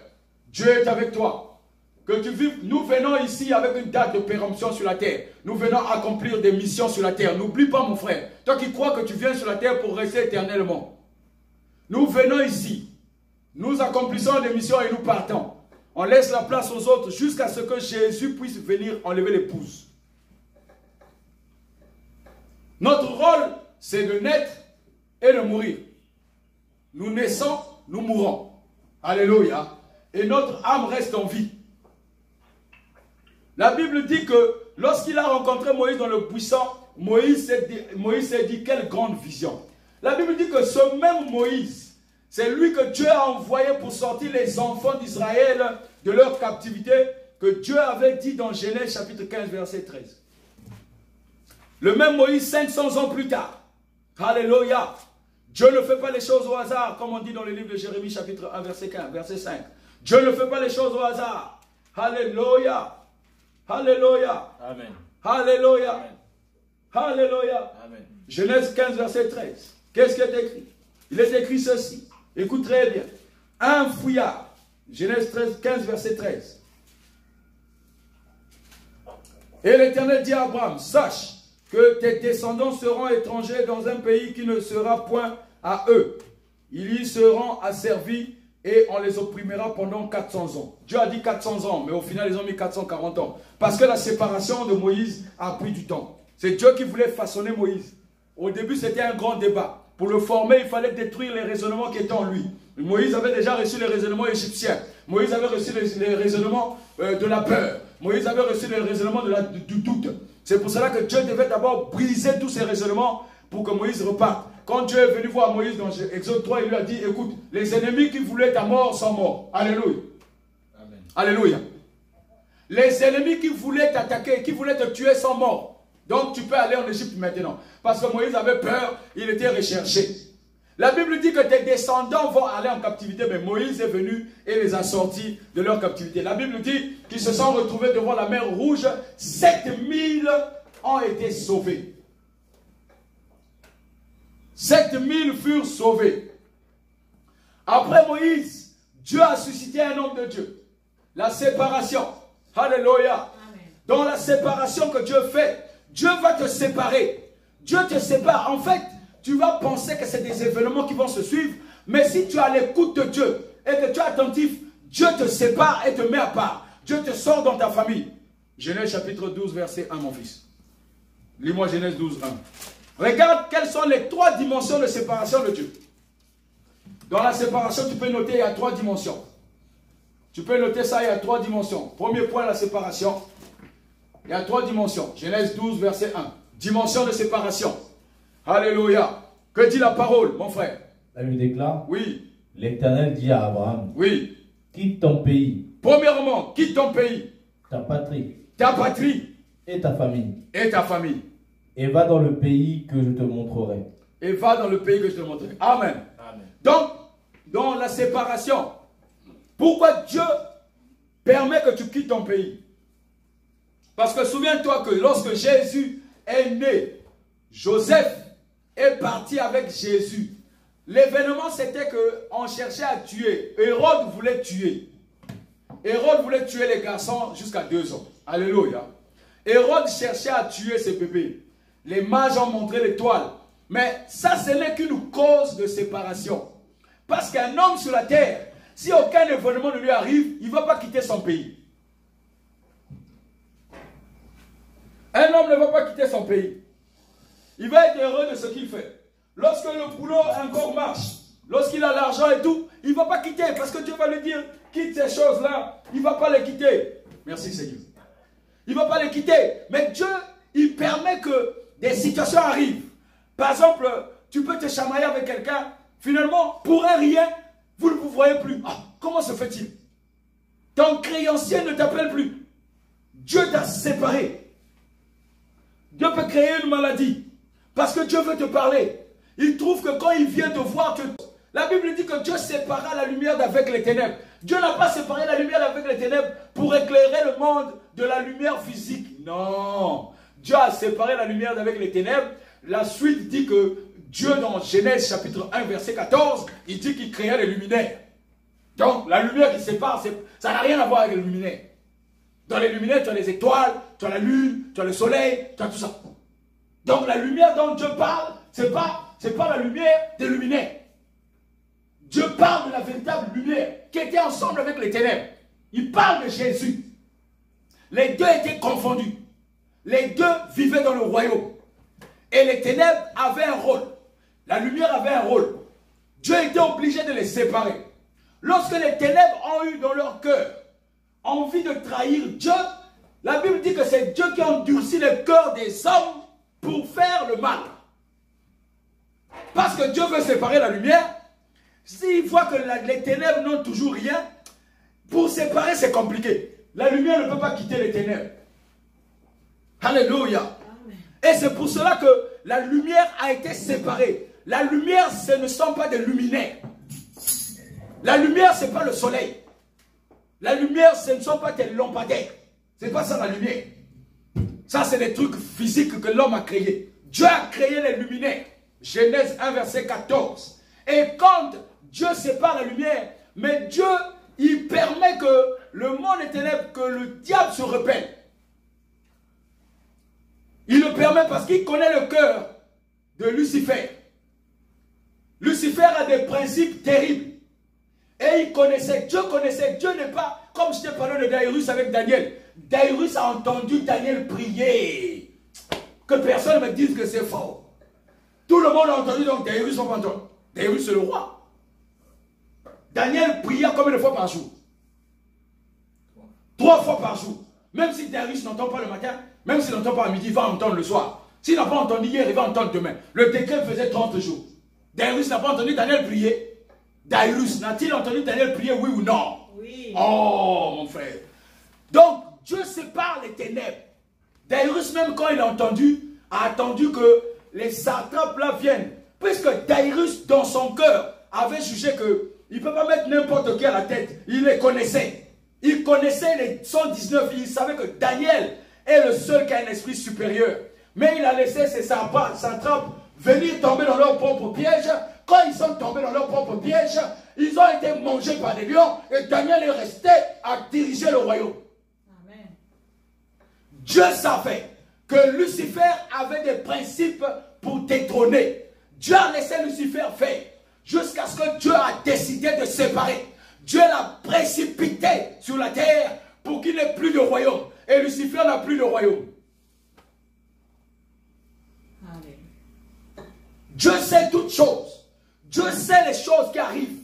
Dieu est avec toi. Que tu vives, nous venons ici avec une date de péremption sur la terre. Nous venons accomplir des missions sur la terre. N'oublie pas mon frère, toi qui crois que tu viens sur la terre pour rester éternellement. Nous venons ici, nous accomplissons des missions et nous partons. On laisse la place aux autres jusqu'à ce que Jésus puisse venir enlever l'épouse. Notre rôle, c'est de naître et de mourir. Nous naissons, nous mourons. Alléluia. Et notre âme reste en vie. La Bible dit que lorsqu'il a rencontré Moïse dans le buisson, Moïse s'est dit quelle grande vision. La Bible dit que ce même Moïse, c'est lui que Dieu a envoyé pour sortir les enfants d'Israël de leur captivité, que Dieu avait dit dans Genèse chapitre 15 verset 13. Le même Moïse 500 ans plus tard. Alléluia. Dieu ne fait pas les choses au hasard, comme on dit dans le livre de Jérémie chapitre 1 verset 15, verset 5. Dieu ne fait pas les choses au hasard. Alléluia. Alléluia. Amen. Alléluia. Amen. Alléluia. Amen. Genèse 15 verset 13. Qu'est-ce qui est écrit? Il est écrit ceci. Écoute très bien. Un fouillard. Genèse 15 verset 13. Et l'Éternel dit à Abraham, sache que tes descendants seront étrangers dans un pays qui ne sera point à eux. Ils y seront asservis et on les opprimera pendant 400 ans. Dieu a dit 400 ans, mais au final ils ont mis 440 ans. Parce que la séparation de Moïse a pris du temps. C'est Dieu qui voulait façonner Moïse. Au début c'était un grand débat. Pour le former, il fallait détruire les raisonnements qui étaient en lui. Moïse avait déjà reçu les raisonnements égyptiens. Moïse avait reçu les raisonnements de la peur. Moïse avait reçu les raisonnements du doute. C'est pour cela que Dieu devait d'abord briser tous ces raisonnements pour que Moïse reparte. Quand Dieu est venu voir Moïse dans Exode 3, il lui a dit, écoute, les ennemis qui voulaient ta mort sont morts. Alléluia. Amen. Alléluia. Les ennemis qui voulaient t'attaquer, qui voulaient te tuer sont morts. Donc tu peux aller en Égypte maintenant. Parce que Moïse avait peur, il était recherché. La Bible dit que tes descendants vont aller en captivité, mais Moïse est venu et les a sortis de leur captivité. La Bible dit qu'ils se sont retrouvés devant la mer Rouge. 7000 ont été sauvés. 7000 furent sauvés. Après Moïse, Dieu a suscité un homme de Dieu. La séparation. Alléluia. Dans la séparation que Dieu fait, Dieu va te séparer. Dieu te sépare. En fait, tu vas penser que c'est des événements qui vont se suivre. Mais si tu as l'écoute de Dieu et que tu es attentif, Dieu te sépare et te met à part. Dieu te sort dans ta famille. Genèse chapitre 12, verset 1, mon fils. Lis-moi Genèse 12, 1. Regarde quelles sont les 3 dimensions de séparation de Dieu. Dans la séparation, tu peux noter, il y a 3 dimensions. Tu peux noter ça, il y a 3 dimensions. Premier point, la séparation. Il y a 3 dimensions. Genèse 12, verset 1. Dimension de séparation. Alléluia. Que dit la parole, mon frère? La Bible déclare. Oui. L'Éternel dit à Abraham. Oui. Quitte ton pays. Premièrement, quitte ton pays. Ta patrie. Ta patrie. Et ta famille. Et ta famille. Et va dans le pays que je te montrerai. Et va dans le pays que je te montrerai. Amen. Amen. Donc, dans la séparation, pourquoi Dieu permet que tu quittes ton pays? Parce que souviens-toi que lorsque Jésus est né, Joseph est parti avec Jésus. L'événement, c'était qu'on cherchait à tuer. Hérode voulait tuer. Hérode voulait tuer les garçons jusqu'à 2 ans. Alléluia. Hérode cherchait à tuer ses bébés. Les mages ont montré l'étoile. Mais ça, ce n'est qu'une cause de séparation. Parce qu'un homme sur la terre, si aucun événement ne lui arrive, il ne va pas quitter son pays. Un homme ne va pas quitter son pays. Il va être heureux de ce qu'il fait. Lorsque le boulot encore marche, lorsqu'il a l'argent et tout, il ne va pas quitter parce que Dieu va lui dire, quitte ces choses-là. Il ne va pas les quitter. Merci Seigneur. Il ne va pas les quitter. Mais Dieu, il permet que des situations arrivent. Par exemple, tu peux te chamailler avec quelqu'un. Finalement, pour un rien, vous ne vous voyez plus. Ah, comment se fait-il? Ton créancier ne t'appelle plus. Dieu t'a séparé. Dieu peut créer une maladie. Parce que Dieu veut te parler. Il trouve que quand il vient te voir, la Bible dit que Dieu sépara la lumière d'avec les ténèbres. Dieu n'a pas séparé la lumière d'avec les ténèbres pour éclairer le monde de la lumière physique. Non. Dieu a séparé la lumière d'avec les ténèbres. La suite dit que Dieu, dans Genèse chapitre 1, verset 14, il dit qu'il créa les luminaires. Donc, la lumière qui sépare, ça n'a rien à voir avec les luminaires. Dans les luminaires, tu as les étoiles, tu as la lune, tu as le soleil, tu as tout ça. Donc, la lumière dont Dieu parle, c'est pas la lumière des luminaires. Dieu parle de la véritable lumière qui était ensemble avec les ténèbres. Il parle de Jésus. Les deux étaient confondus. Les deux vivaient dans le royaume. Et les ténèbres avaient un rôle. La lumière avait un rôle. Dieu était obligé de les séparer. Lorsque les ténèbres ont eu dans leur cœur envie de trahir Dieu, la Bible dit que c'est Dieu qui a endurci le cœur des hommes pour faire le mal. Parce que Dieu veut séparer la lumière. S'il voit que les ténèbres n'ont toujours rien, pour séparer c'est compliqué. La lumière ne peut pas quitter les ténèbres. Alléluia. Et c'est pour cela que la lumière a été séparée. La lumière, ce ne sont pas des luminaires. La lumière, ce n'est pas le soleil. La lumière, ce ne sont pas des lampadaires. Ce n'est pas ça la lumière. Ça, c'est des trucs physiques que l'homme a créés. Dieu a créé les luminaires. Genèse 1, verset 14. Et quand Dieu sépare la lumière, mais Dieu, il permet que le monde est ténèbres, que le diable se rebelle. Il le permet parce qu'il connaît le cœur de Lucifer. Lucifer a des principes terribles. Et il connaissait, Dieu n'est pas, comme je t'ai parlé de Daïrus avec Daniel. Daïrus a entendu Daniel prier. Que personne ne me dise que c'est faux. Tout le monde a entendu, donc Daïrus n'a pas entendu. Daïrus c'est le roi. Daniel pria combien de fois par jour? 3 fois par jour. Même si Daïrus n'entend pas le matin, même s'il n'entend pas à midi, il va entendre le soir. S'il n'a pas entendu hier, il va entendre demain. Le décret faisait 30 jours. Daïrus n'a pas entendu Daniel prier. Daïrus, n'a-t-il entendu Daniel prier, oui ou non? Oui. Oh, mon frère. Donc, Dieu sépare les ténèbres. Daïrus, même quand il a attendu que les satrapes là viennent. Puisque Daïrus, dans son cœur, avait jugé qu'il ne peut pas mettre n'importe qui à la tête. Il les connaissait. Il connaissait les 119. Il savait que Daniel est le seul qui a un esprit supérieur. Mais il a laissé ses satrapes venir tomber dans leur propre piège. Quand ils sont tombés dans leur propre piège, ils ont été mangés par des lions et Daniel est resté à diriger le royaume. Amen. Dieu savait que Lucifer avait des principes pour détrôner. Dieu a laissé Lucifer faire jusqu'à ce que Dieu a décidé de séparer. Dieu l'a précipité sur la terre pour qu'il n'ait plus de royaume. Et Lucifer n'a plus de royaume. Amen. Dieu sait toutes choses. Dieu sait les choses qui arrivent.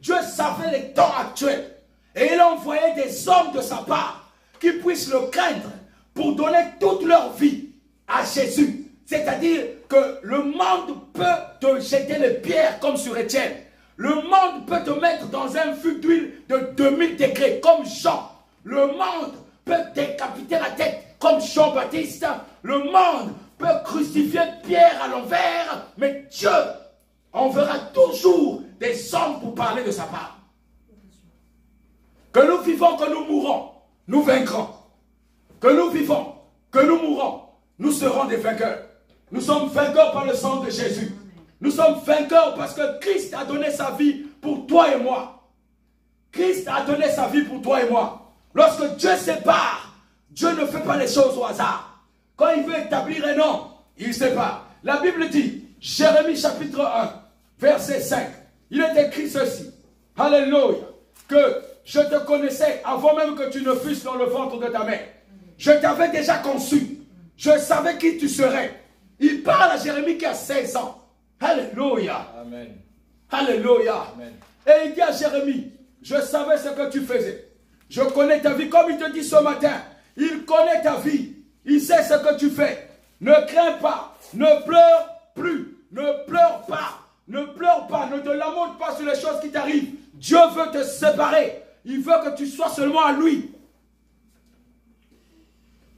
Dieu savait les temps actuels. Et il a envoyé des hommes de sa part qui puissent le craindre pour donner toute leur vie à Jésus. C'est-à-dire que le monde peut te jeter les pierres comme sur Étienne. Le monde peut te mettre dans un fût d'huile de 2000 degrés comme Jean. Le monde peut décapiter la tête comme Jean-Baptiste. Le monde peut crucifier Pierre à l'envers. Mais Dieu enverra toujours des hommes pour parler de sa part. Que nous vivons, que nous mourons, nous vaincrons. Que nous vivons, que nous mourons, nous serons des vainqueurs. Nous sommes vainqueurs par le sang de Jésus. Nous sommes vainqueurs parce que Christ a donné sa vie pour toi et moi. Christ a donné sa vie pour toi et moi. Lorsque Dieu sépare, Dieu ne fait pas les choses au hasard. Quand il veut établir un homme, il sépare. La Bible dit, Jérémie chapitre 1, verset 5, il est écrit ceci. Alléluia. Que je te connaissais avant même que tu ne fusses dans le ventre de ta mère. Je t'avais déjà conçu. Je savais qui tu serais. Il parle à Jérémie qui a 16 ans. Alléluia. Amen. Alléluia. Amen. Et il dit à Jérémie, je savais ce que tu faisais. Je connais ta vie. Comme il te dit ce matin, il connaît ta vie. Il sait ce que tu fais. Ne crains pas. Ne pleure plus. Ne pleure pas. Ne pleure pas. Ne te lamente pas sur les choses qui t'arrivent. Dieu veut te séparer. Il veut que tu sois seulement à lui.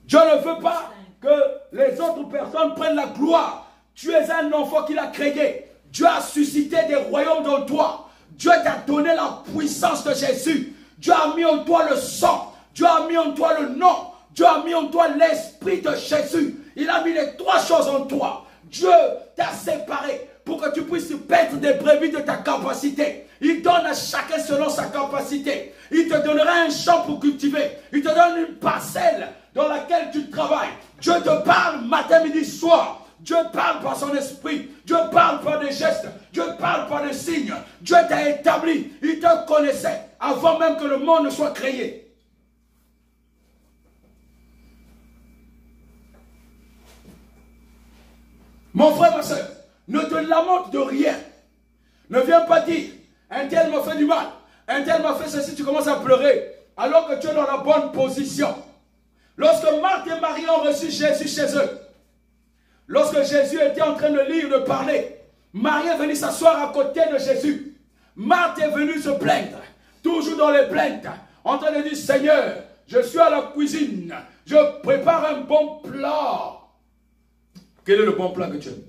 Dieu ne veut pas que les autres personnes prennent la gloire. Tu es un enfant qu'il a créé. Dieu a suscité des royaumes dans toi. Dieu t'a donné la puissance de Jésus. Dieu a mis en toi le sang. Dieu a mis en toi le nom. Dieu a mis en toi l'esprit de Jésus. Il a mis les trois choses en toi. Dieu t'a séparé pour que tu puisses paître des brebis de ta capacité. Il donne à chacun selon sa capacité. Il te donnera un champ pour cultiver. Il te donne une parcelle dans laquelle tu travailles. Dieu te parle matin, midi, soir. Dieu parle par son esprit. Dieu parle par des gestes. Dieu parle par des signes. Dieu t'a établi. Il te connaissait avant même que le monde ne soit créé. Mon frère, ma soeur, ne te lamente de rien. Ne viens pas dire, un tel m'a fait du mal, un tel m'a fait ceci, tu commences à pleurer, alors que tu es dans la bonne position. Lorsque Marthe et Marie ont reçu Jésus chez eux, lorsque Jésus était en train de lire, de parler, Marie est venue s'asseoir à côté de Jésus. Marthe est venue se plaindre, toujours dans les plaintes, en train de dire, Seigneur, je suis à la cuisine, je prépare un bon plat. Quel est le bon plat que tu aimes?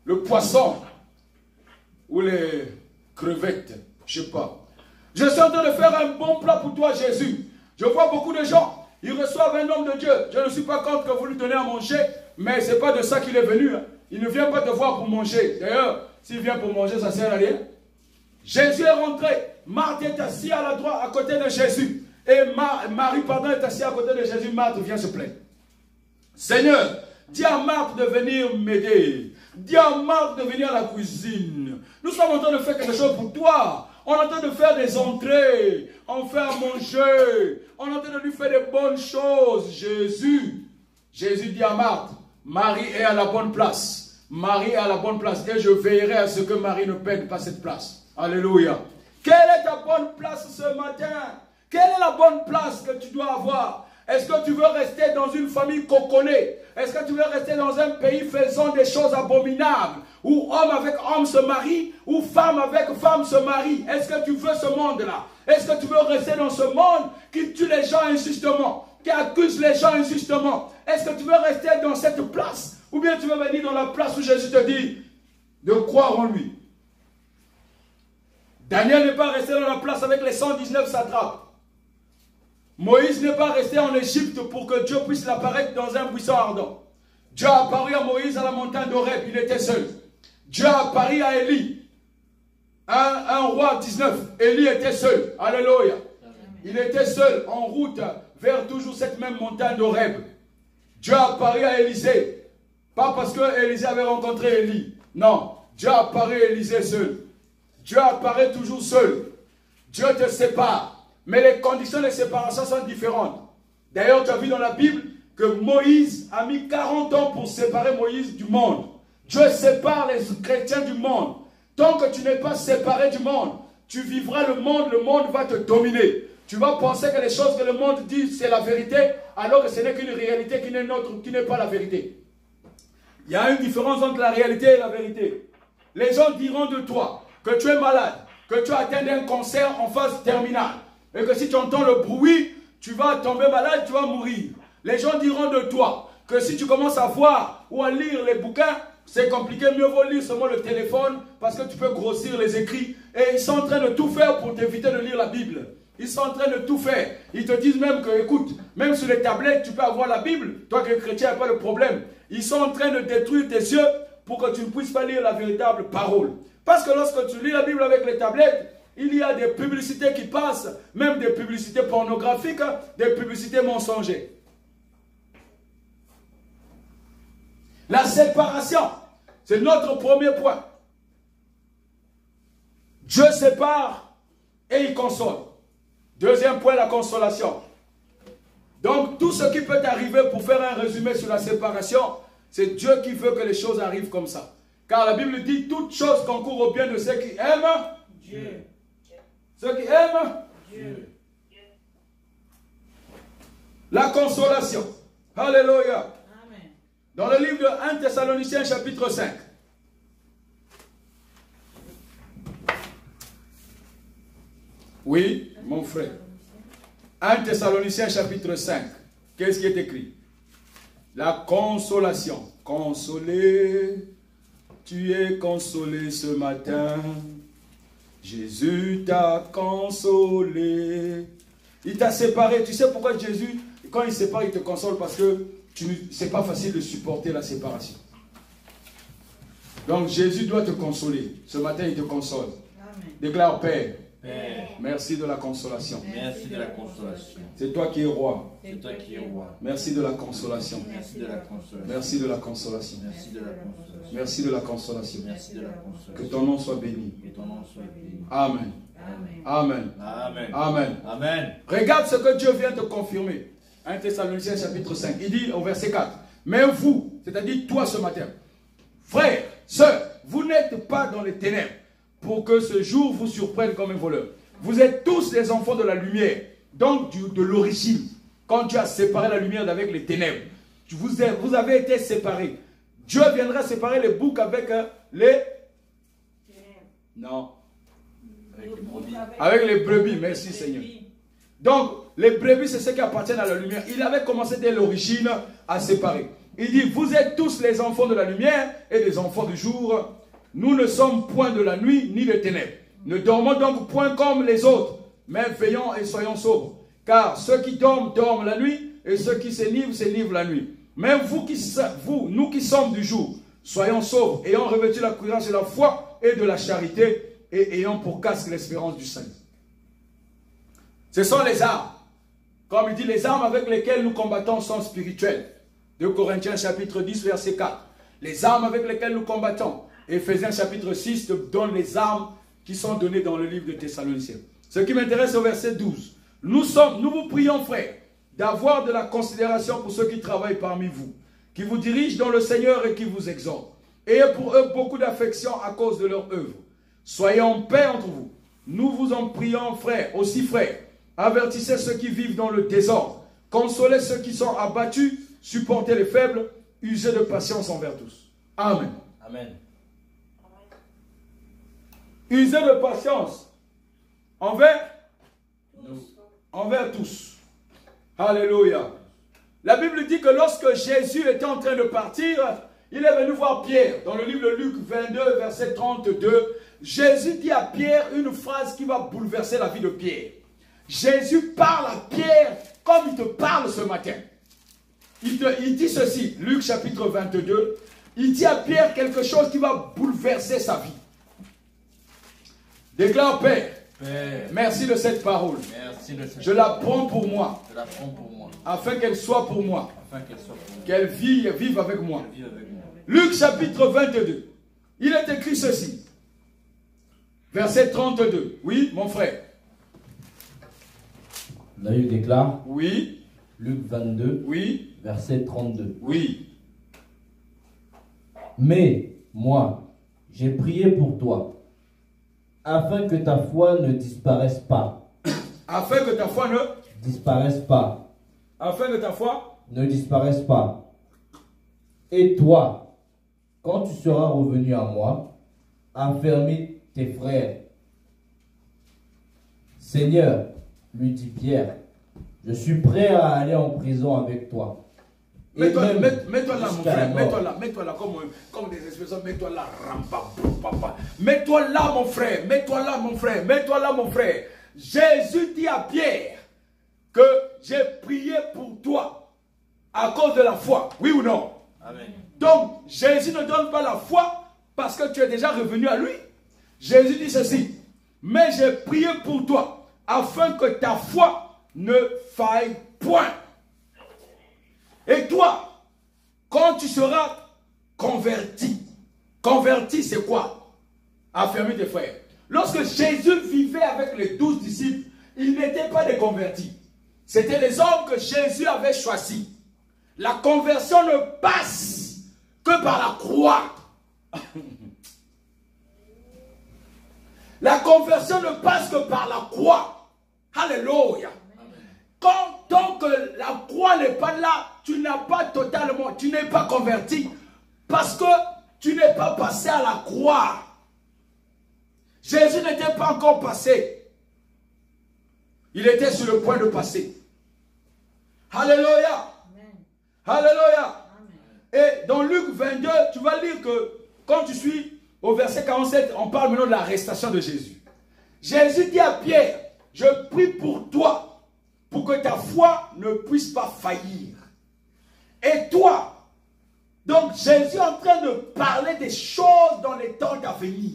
Le poisson ou les crevettes? Je ne sais pas. Je suis en train de faire un bon plat pour toi, Jésus. Je vois beaucoup de gens, ils reçoivent un homme de Dieu. Je ne suis pas contre que vous lui donnez à manger, mais ce n'est pas de ça qu'il est venu. Il ne vient pas te voir pour manger. D'ailleurs, s'il vient pour manger, ça ne sert à rien. Jésus est rentré. Marthe est assise à la droite, à côté de Jésus. Et Marie, pardon, est assise à côté de Jésus. Marthe vient se plaindre. Seigneur, dis à Marthe de venir m'aider. Dis à Marthe de venir à la cuisine. Nous sommes en train de faire quelque chose pour toi. On est en train de faire des entrées. On fait à manger. On est en train de lui faire des bonnes choses. Jésus dit à Marthe, Marie est à la bonne place. Marie est à la bonne place. Et je veillerai à ce que Marie ne perde pas cette place. Alléluia. Quelle est ta bonne place ce matin? Quelle est la bonne place que tu dois avoir? Est-ce que tu veux rester dans une famille qu'on connaît? Est-ce que tu veux rester dans un pays faisant des choses abominables? Où homme avec homme se marie? Ou femme avec femme se marie? Est-ce que tu veux ce monde-là? Est-ce que tu veux rester dans ce monde qui tue les gens injustement? Qui accuse les gens injustement? Est-ce que tu veux rester dans cette place? Ou bien tu veux venir dans la place où Jésus te dit de croire en lui? Daniel n'est pas resté dans la place avec les 119 satrapes. Moïse n'est pas resté en Égypte pour que Dieu puisse l'apparaître dans un buisson ardent. Dieu a apparu à Moïse à la montagne d'Horeb, il était seul. Dieu a apparu à Élie. Un roi 19, Élie était seul. Alléluia. Il était seul en route vers toujours cette même montagne d'Horeb. Dieu a apparu à Élisée. Pas parce que Élisée avait rencontré Élie. Non, Dieu a apparu à Élisée seul. Dieu apparaît toujours seul. Dieu te sépare. Mais les conditions de séparation sont différentes. D'ailleurs, tu as vu dans la Bible que Moïse a mis 40 ans pour séparer Moïse du monde. Dieu sépare les chrétiens du monde. Tant que tu n'es pas séparé du monde, tu vivras le monde va te dominer. Tu vas penser que les choses que le monde dit, c'est la vérité, alors que ce n'est qu'une réalité qui n'est pas la vérité. Il y a une différence entre la réalité et la vérité. Les gens diront de toi que tu es malade, que tu as atteint un cancer en phase terminale. Et que si tu entends le bruit, tu vas tomber malade, tu vas mourir. Les gens diront de toi que si tu commences à voir ou à lire les bouquins, c'est compliqué, mieux vaut lire seulement le téléphone parce que tu peux grossir les écrits. Et ils sont en train de tout faire pour t'éviter de lire la Bible. Ils sont en train de tout faire. Ils te disent même que, écoute, même sur les tablettes, tu peux avoir la Bible. Toi qui es chrétien, il n'y a pas de problème. Ils sont en train de détruire tes yeux pour que tu ne puisses pas lire la véritable parole. Parce que lorsque tu lis la Bible avec les tablettes, il y a des publicités qui passent, même des publicités pornographiques, des publicités mensongères. La séparation, c'est notre premier point. Dieu sépare et il console. Deuxième point, la consolation. Donc, tout ce qui peut arriver, pour faire un résumé sur la séparation, c'est Dieu qui veut que les choses arrivent comme ça. Car la Bible dit, toute chose concourt au bien de ceux qui aiment Dieu. Ceux qui aiment Dieu. La consolation. Alléluia. Amen. Dans le livre de 1 Thessaloniciens chapitre 5. Oui, mon frère. 1 Thessaloniciens chapitre 5. Qu'est-ce qui est écrit? La consolation. Consolé. Tu es consolé ce matin. Jésus t'a consolé. Il t'a séparé. Tu sais pourquoi Jésus, quand il sépare, il te console? Parce que c'est pas facile de supporter la séparation. Donc Jésus doit te consoler. Ce matin, il te console. Amen. Déclare Père. Père, Merci de la consolation. merci de la consolation. C'est toi qui es roi. C'est toi qui es roi. Merci de la consolation. Merci de la consolation. Merci de la consolation. Merci de la consolation. Merci de la consolation. Merci de la Que consolation. ton nom soit béni. Que ton nom soit béni. Amen. Amen. Amen. Amen. Amen. Amen. Regarde ce que Dieu vient te confirmer. 1 Thessaloniciens chapitre 5. Il dit au verset 4. Mais vous, c'est-à-dire toi ce matin, frères, sœurs, vous n'êtes pas dans les ténèbres pour que ce jour vous surprenne comme un voleur. Vous êtes tous des enfants de la lumière, donc de l'origine. Quand Dieu a séparé la lumière d'avec les ténèbres, vous avez été séparés. Dieu viendra séparer les boucs avec les... Non. Avec les brebis. Avec les brebis, merci Seigneur. Donc, les brebis, c'est ceux qui appartiennent à la lumière. Il avait commencé dès l'origine à séparer. Il dit, vous êtes tous les enfants de la lumière et des enfants du jour. Nous ne sommes point de la nuit ni des ténèbres. Ne dormons donc point comme les autres, mais veillons et soyons sobres. Car ceux qui dorment, dorment la nuit, et ceux qui s'énivrent la nuit. Mais nous qui sommes du jour, soyons sobres, ayant revêtu la cuirasse de la foi et de la charité, et ayant pour casque l'espérance du salut. Ce sont les armes. Comme il dit, les armes avec lesquelles nous combattons sont spirituelles. 2 Corinthiens chapitre 10, verset 4. Les armes avec lesquelles nous combattons. Éphésiens chapitre 6 te donne les armes qui sont données dans le livre de Thessaloniciens. Ce qui m'intéresse au verset 12. Nous vous prions, frères, d'avoir de la considération pour ceux qui travaillent parmi vous, qui vous dirigent dans le Seigneur et qui vous exhortent. Ayez pour eux beaucoup d'affection à cause de leur œuvre. Soyez en paix entre vous. Nous vous en prions, frères, aussi frères. Avertissez ceux qui vivent dans le désordre. Consolez ceux qui sont abattus. Supportez les faibles. Usez de patience envers tous. Amen. Amen. Usez de patience envers tous. Alléluia. La Bible dit que lorsque Jésus était en train de partir, il est venu voir Pierre. Dans le livre de Luc 22, verset 32, Jésus dit à Pierre une phrase qui va bouleverser la vie de Pierre. Jésus parle à Pierre comme il te parle ce matin. Il dit ceci, Luc chapitre 22, il dit à Pierre quelque chose qui va bouleverser sa vie. Déclare Père, Père, merci de cette parole. merci de cette Je la prends pour moi, Je la prends pour moi, afin qu'elle soit pour moi, afin qu'elle soit pour moi. qu'elle vive avec moi. Qu'elle vive avec moi. Luc chapitre 22, il est écrit ceci, verset 32. Oui, mon frère. Là, il déclare, Oui, Luc 22, oui, verset 32. oui. Mais moi, j'ai prié pour toi, afin que ta foi ne disparaisse pas. Afin que ta foi Disparaisse pas. Afin que ta foi Ne disparaisse pas. Et toi, quand tu seras revenu à moi, affermis tes frères. Seigneur, lui dit Pierre, je suis prêt à aller en prison avec toi. Et Mets-toi même là, mon jusqu'à la frère. mort. Mets-toi là, comme des expressions. Mets-toi là, papa. Mets-toi là, mon frère. Mets-toi là, mon frère. Mets-toi là, mon frère. Jésus dit à Pierre que j'ai prié pour toi à cause de la foi. Oui ou non? Amen. Donc, Jésus ne donne pas la foi parce que tu es déjà revenu à lui. Jésus dit ceci. Mais j'ai prié pour toi afin que ta foi ne faille point. Et toi, quand tu seras converti. Converti, c'est quoi? Affermir tes frères. Lorsque Jésus vivait avec les 12 disciples, ils n'étaient pas des convertis. C'était les hommes que Jésus avait choisis. La conversion ne passe que par la croix. La conversion ne passe que par la croix. Alléluia. Quand tant que la croix n'est pas là, tu n'as pas totalement, tu n'es pas converti. Parce que tu n'es pas passé à la croix. Jésus n'était pas encore passé. Il était sur le point de passer. Alléluia. Alléluia. Et dans Luc 22, tu vas lire que quand tu suis au verset 47, on parle maintenant de l'arrestation de Jésus. Jésus dit à Pierre, je prie pour toi, pour que ta foi ne puisse pas faillir. Et toi, donc Jésus est en train de parler des choses dans les temps à venir.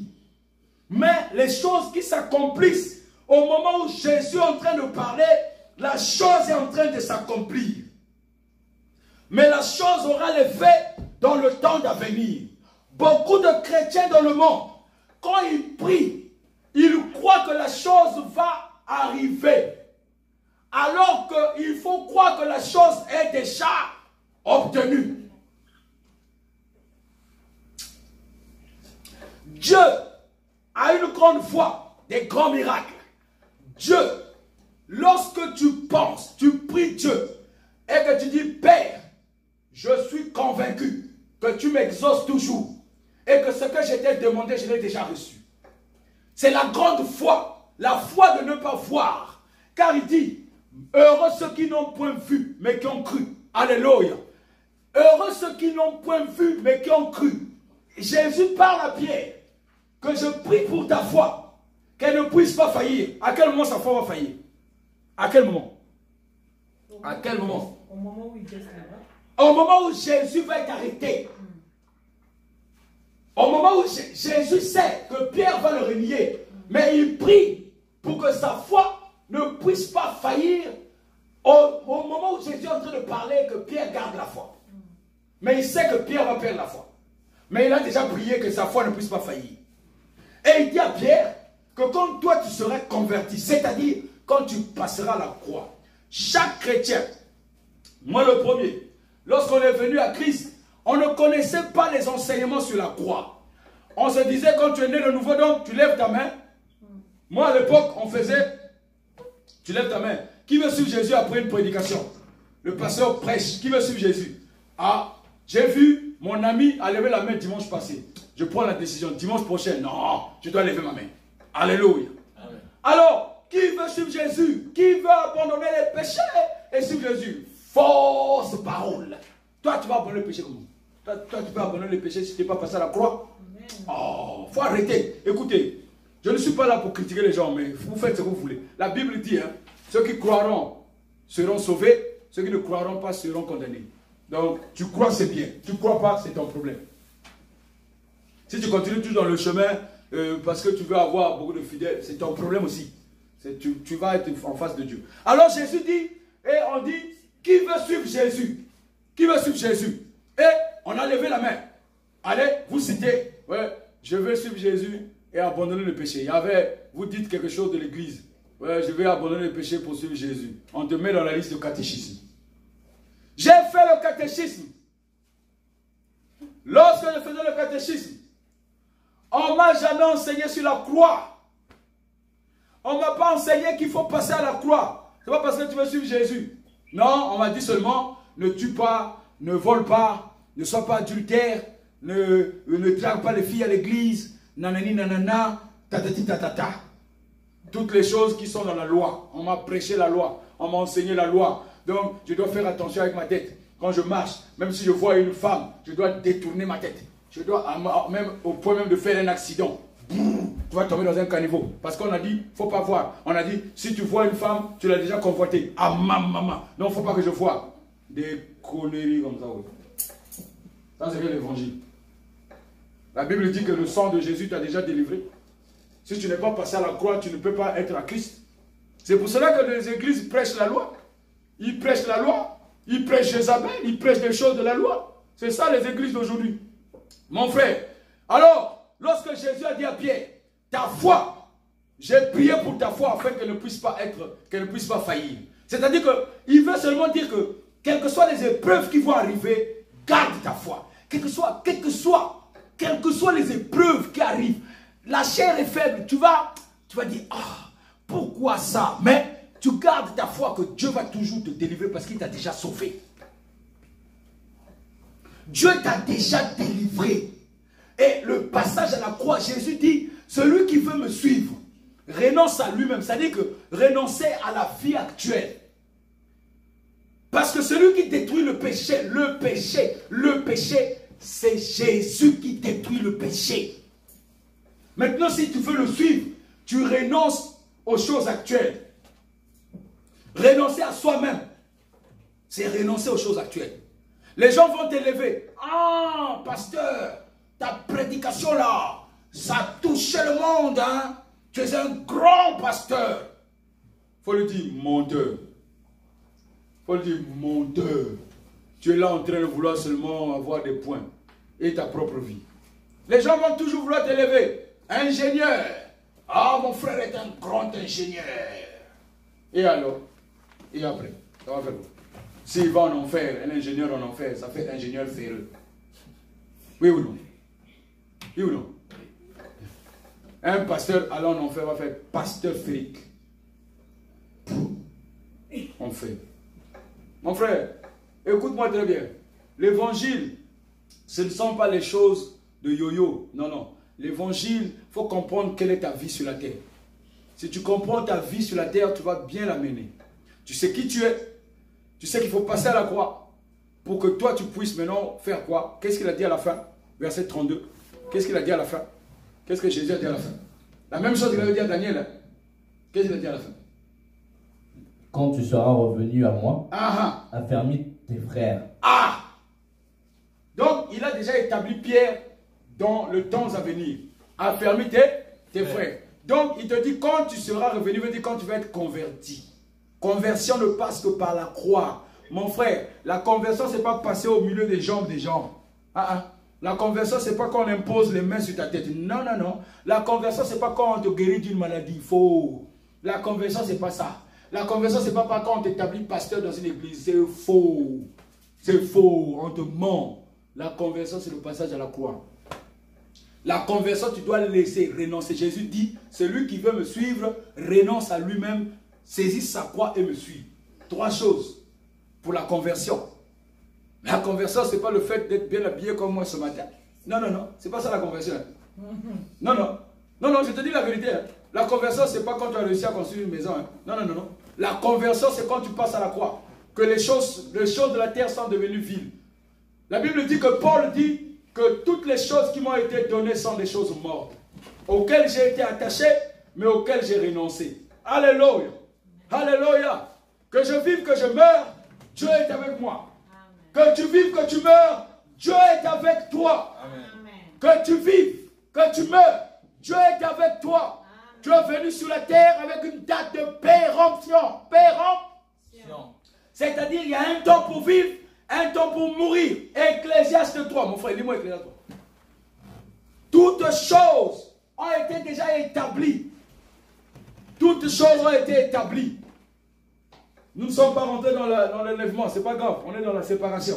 Mais les choses qui s'accomplissent, au moment où Jésus est en train de parler, la chose est en train de s'accomplir. Mais la chose aura l'effet dans le temps à venir. Beaucoup de chrétiens dans le monde, quand ils prient, ils croient que la chose va arriver. Alors qu'il faut croire que la chose est déjà obtenue. Dieu a une grande foi, des grands miracles. Dieu, lorsque tu penses, tu pries Dieu, et que tu dis, Père, je suis convaincu que tu m'exauces toujours, et que ce que je t'ai demandé, je l'ai déjà reçu. C'est la grande foi, la foi de ne pas voir. Car il dit, heureux ceux qui n'ont point vu, mais qui ont cru. Alléluia. Heureux ceux qui n'ont point vu, mais qui ont cru. Jésus parle à Pierre, que je prie pour ta foi, qu'elle ne puisse pas faillir. À quel moment sa foi va faillir? À quel moment? À quel moment? Au moment où il baisse les bras. Au moment où Jésus va être arrêté. Au moment où Jésus sait que Pierre va le renier, mais il prie pour que sa foi ne puisse pas faillir au moment où Jésus est en train de parler, que Pierre garde la foi. Mais il sait que Pierre va perdre la foi. Mais il a déjà prié que sa foi ne puisse pas faillir. Et il dit à Pierre que quand toi tu seras converti, c'est-à-dire quand tu passeras la croix, chaque chrétien, moi le premier, lorsqu'on est venu à Christ, on ne connaissait pas les enseignements sur la croix. On se disait, quand tu es né de nouveau, donc tu lèves ta main. Moi à l'époque, on faisait, tu lèves ta main. Qui veut suivre Jésus après une prédication? Le pasteur prêche. Qui veut suivre Jésus? Ah, j'ai vu mon ami a levé la main dimanche passé. Je prends la décision. Dimanche prochain, non, je dois lever ma main. Alléluia. Amen. Alors, qui veut suivre Jésus? Qui veut abandonner les péchés et suivre Jésus? Fausse parole. Toi, tu vas abandonner le péché comment? Toi, tu peux abandonner le péché si tu n'es pas passé à la croix. Amen. Oh, il faut arrêter. Écoutez, je ne suis pas là pour critiquer les gens, mais vous faites ce que vous voulez. La Bible dit, hein, ceux qui croiront seront sauvés, ceux qui ne croiront pas seront condamnés. Donc, tu crois, c'est bien. Tu ne crois pas, c'est ton problème. Si tu continues toujours dans le chemin, parce que tu veux avoir beaucoup de fidèles, c'est ton problème aussi. Tu vas être en face de Dieu. Alors Jésus dit, et on dit, qui veut suivre Jésus? Qui veut suivre Jésus? Et on a levé la main. Allez, vous citez, ouais, je veux suivre Jésus et abandonner le péché. Il y avait, vous dites quelque chose de l'église. Ouais, je vais abandonner le péché pour suivre Jésus. On te met dans la liste de catéchisme. J'ai fait le catéchisme. Lorsque je faisais le catéchisme, on ne m'a jamais enseigné sur la croix. On ne m'a pas enseigné qu'il faut passer à la croix. Ce n'est pas parce que tu veux suivre Jésus. Non, on m'a dit seulement, ne tue pas, ne vole pas, ne sois pas adultère, ne drague pas les filles à l'église, nanani nanana, tatati tatata. Toutes les choses qui sont dans la loi. On m'a prêché la loi, on m'a enseigné la loi. Donc, je dois faire attention avec ma tête. Quand je marche, même si je vois une femme, je dois détourner ma tête. Je dois, même au point même de faire un accident. Boum, tu vas tomber dans un caniveau. Parce qu'on a dit, il ne faut pas voir. On a dit, si tu vois une femme, tu l'as déjà convoitée. Ah, maman. Non, il ne faut pas que je vois. Des conneries comme ça. Oui. Ça, c'est l'évangile. La Bible dit que le sang de Jésus t'a déjà délivré. Si tu n'es pas passé à la croix, tu ne peux pas être à Christ. C'est pour cela que les églises prêchent la loi. Ils prêchent la loi. Ils prêchent Jézabel. Ils prêchent les choses de la loi. C'est ça les églises d'aujourd'hui. Mon frère, alors, lorsque Jésus a dit à Pierre, ta foi, j'ai prié pour ta foi afin qu'elle ne puisse pas faillir. C'est-à-dire qu'il veut seulement dire que, quelles que soient les épreuves qui vont arriver, garde ta foi. Quelles que soient les épreuves qui arrivent, la chair est faible, tu vas dire, ah, pourquoi ça? Mais tu gardes ta foi que Dieu va toujours te délivrer parce qu'il t'a déjà sauvé. Dieu t'a déjà délivré. Et le passage à la croix, Jésus dit, celui qui veut me suivre, renonce à lui-même. C'est-à-dire que renoncer à la vie actuelle. Parce que celui qui détruit le péché, c'est Jésus qui détruit le péché. Maintenant, si tu veux le suivre, tu renonces aux choses actuelles. Renoncer à soi-même, c'est renoncer aux choses actuelles. Les gens vont t'élever. Ah, pasteur, ta prédication là, ça touchait le monde, hein? Tu es un grand pasteur. Il faut le dire, menteur. Il faut le dire, menteur. Tu es là en train de vouloir seulement avoir des points et ta propre vie. Les gens vont toujours vouloir t'élever. Ingénieur. Ah, mon frère est un grand ingénieur. Et alors? Et après? Ça va faire quoi? S'il va en enfer, un ingénieur en enfer, ça fait ingénieur ferreux. Oui ou non? Oui ou non? Un pasteur allant en enfer va faire pasteur férique. Enfer. Mon frère, écoute-moi très bien. L'évangile, ce ne sont pas les choses de yo-yo. Non, non. L'évangile, il faut comprendre quelle est ta vie sur la terre. Si tu comprends ta vie sur la terre, tu vas bien la mener. Tu sais qui tu es. Tu sais qu'il faut passer à la croix pour que toi, tu puisses maintenant faire quoi? Qu'est-ce qu'il a dit à la fin? Verset 32. Qu'est-ce qu'il a dit à la fin? Qu'est-ce que Jésus a dit à la fin? La même chose qu'il avait dit à Daniel. Hein? Qu'est-ce qu'il a dit à la fin? Quand tu seras revenu à moi, affermis tes frères. Ah! Donc, il a déjà établi Pierre dans le temps à venir. Affermis tes frères. Donc, il te dit, quand tu seras revenu, il veut dire quand tu vas être converti. Conversion ne passe que par la croix. Mon frère, la conversion, ce n'est pas passer au milieu des jambes des gens. La conversion, ce n'est pas quand on impose les mains sur ta tête. Non, non, non. La conversion, ce n'est pas quand on te guérit d'une maladie. Faux. La conversion, ce n'est pas ça. La conversion, ce n'est pas quand on t'établit pasteur dans une église. C'est faux. C'est faux. On te ment. La conversion, c'est le passage à la croix. La conversion, tu dois laisser renoncer. Jésus dit, celui qui veut me suivre, renonce à lui-même, saisit sa croix et me suit. 3 choses pour la conversion. La conversion, ce n'est pas le fait d'être bien habillé comme moi ce matin. Non, non, non. Ce n'est pas ça la conversion. Non, non. Non, non, je te dis la vérité. La conversion, ce n'est pas quand tu as réussi à construire une maison. Non, non, non, non. La conversion, c'est quand tu passes à la croix. Que les choses de la terre sont devenues viles. La Bible dit que Paul dit que toutes les choses qui m'ont été données sont des choses mortes, auxquelles j'ai été attaché, mais auxquelles j'ai renoncé. Alléluia. Alléluia. Que je vive, que je meure, Dieu est avec moi. Amen. Que tu vives, que tu meurs, Dieu est avec toi. Amen. Que tu vives, que tu meurs, Dieu est avec toi. Amen. Tu es venu sur la terre avec une date de péremption. Péremption. C'est-à-dire, il y a un temps pour vivre, un temps pour mourir. Ecclésiaste 3, mon frère, lis-moi Ecclésiaste 3. Toutes choses ont été déjà établies. Toutes choses ont été établies. Nous ne sommes pas rentrés dans l'enlèvement, ce n'est pas grave, on est dans la séparation.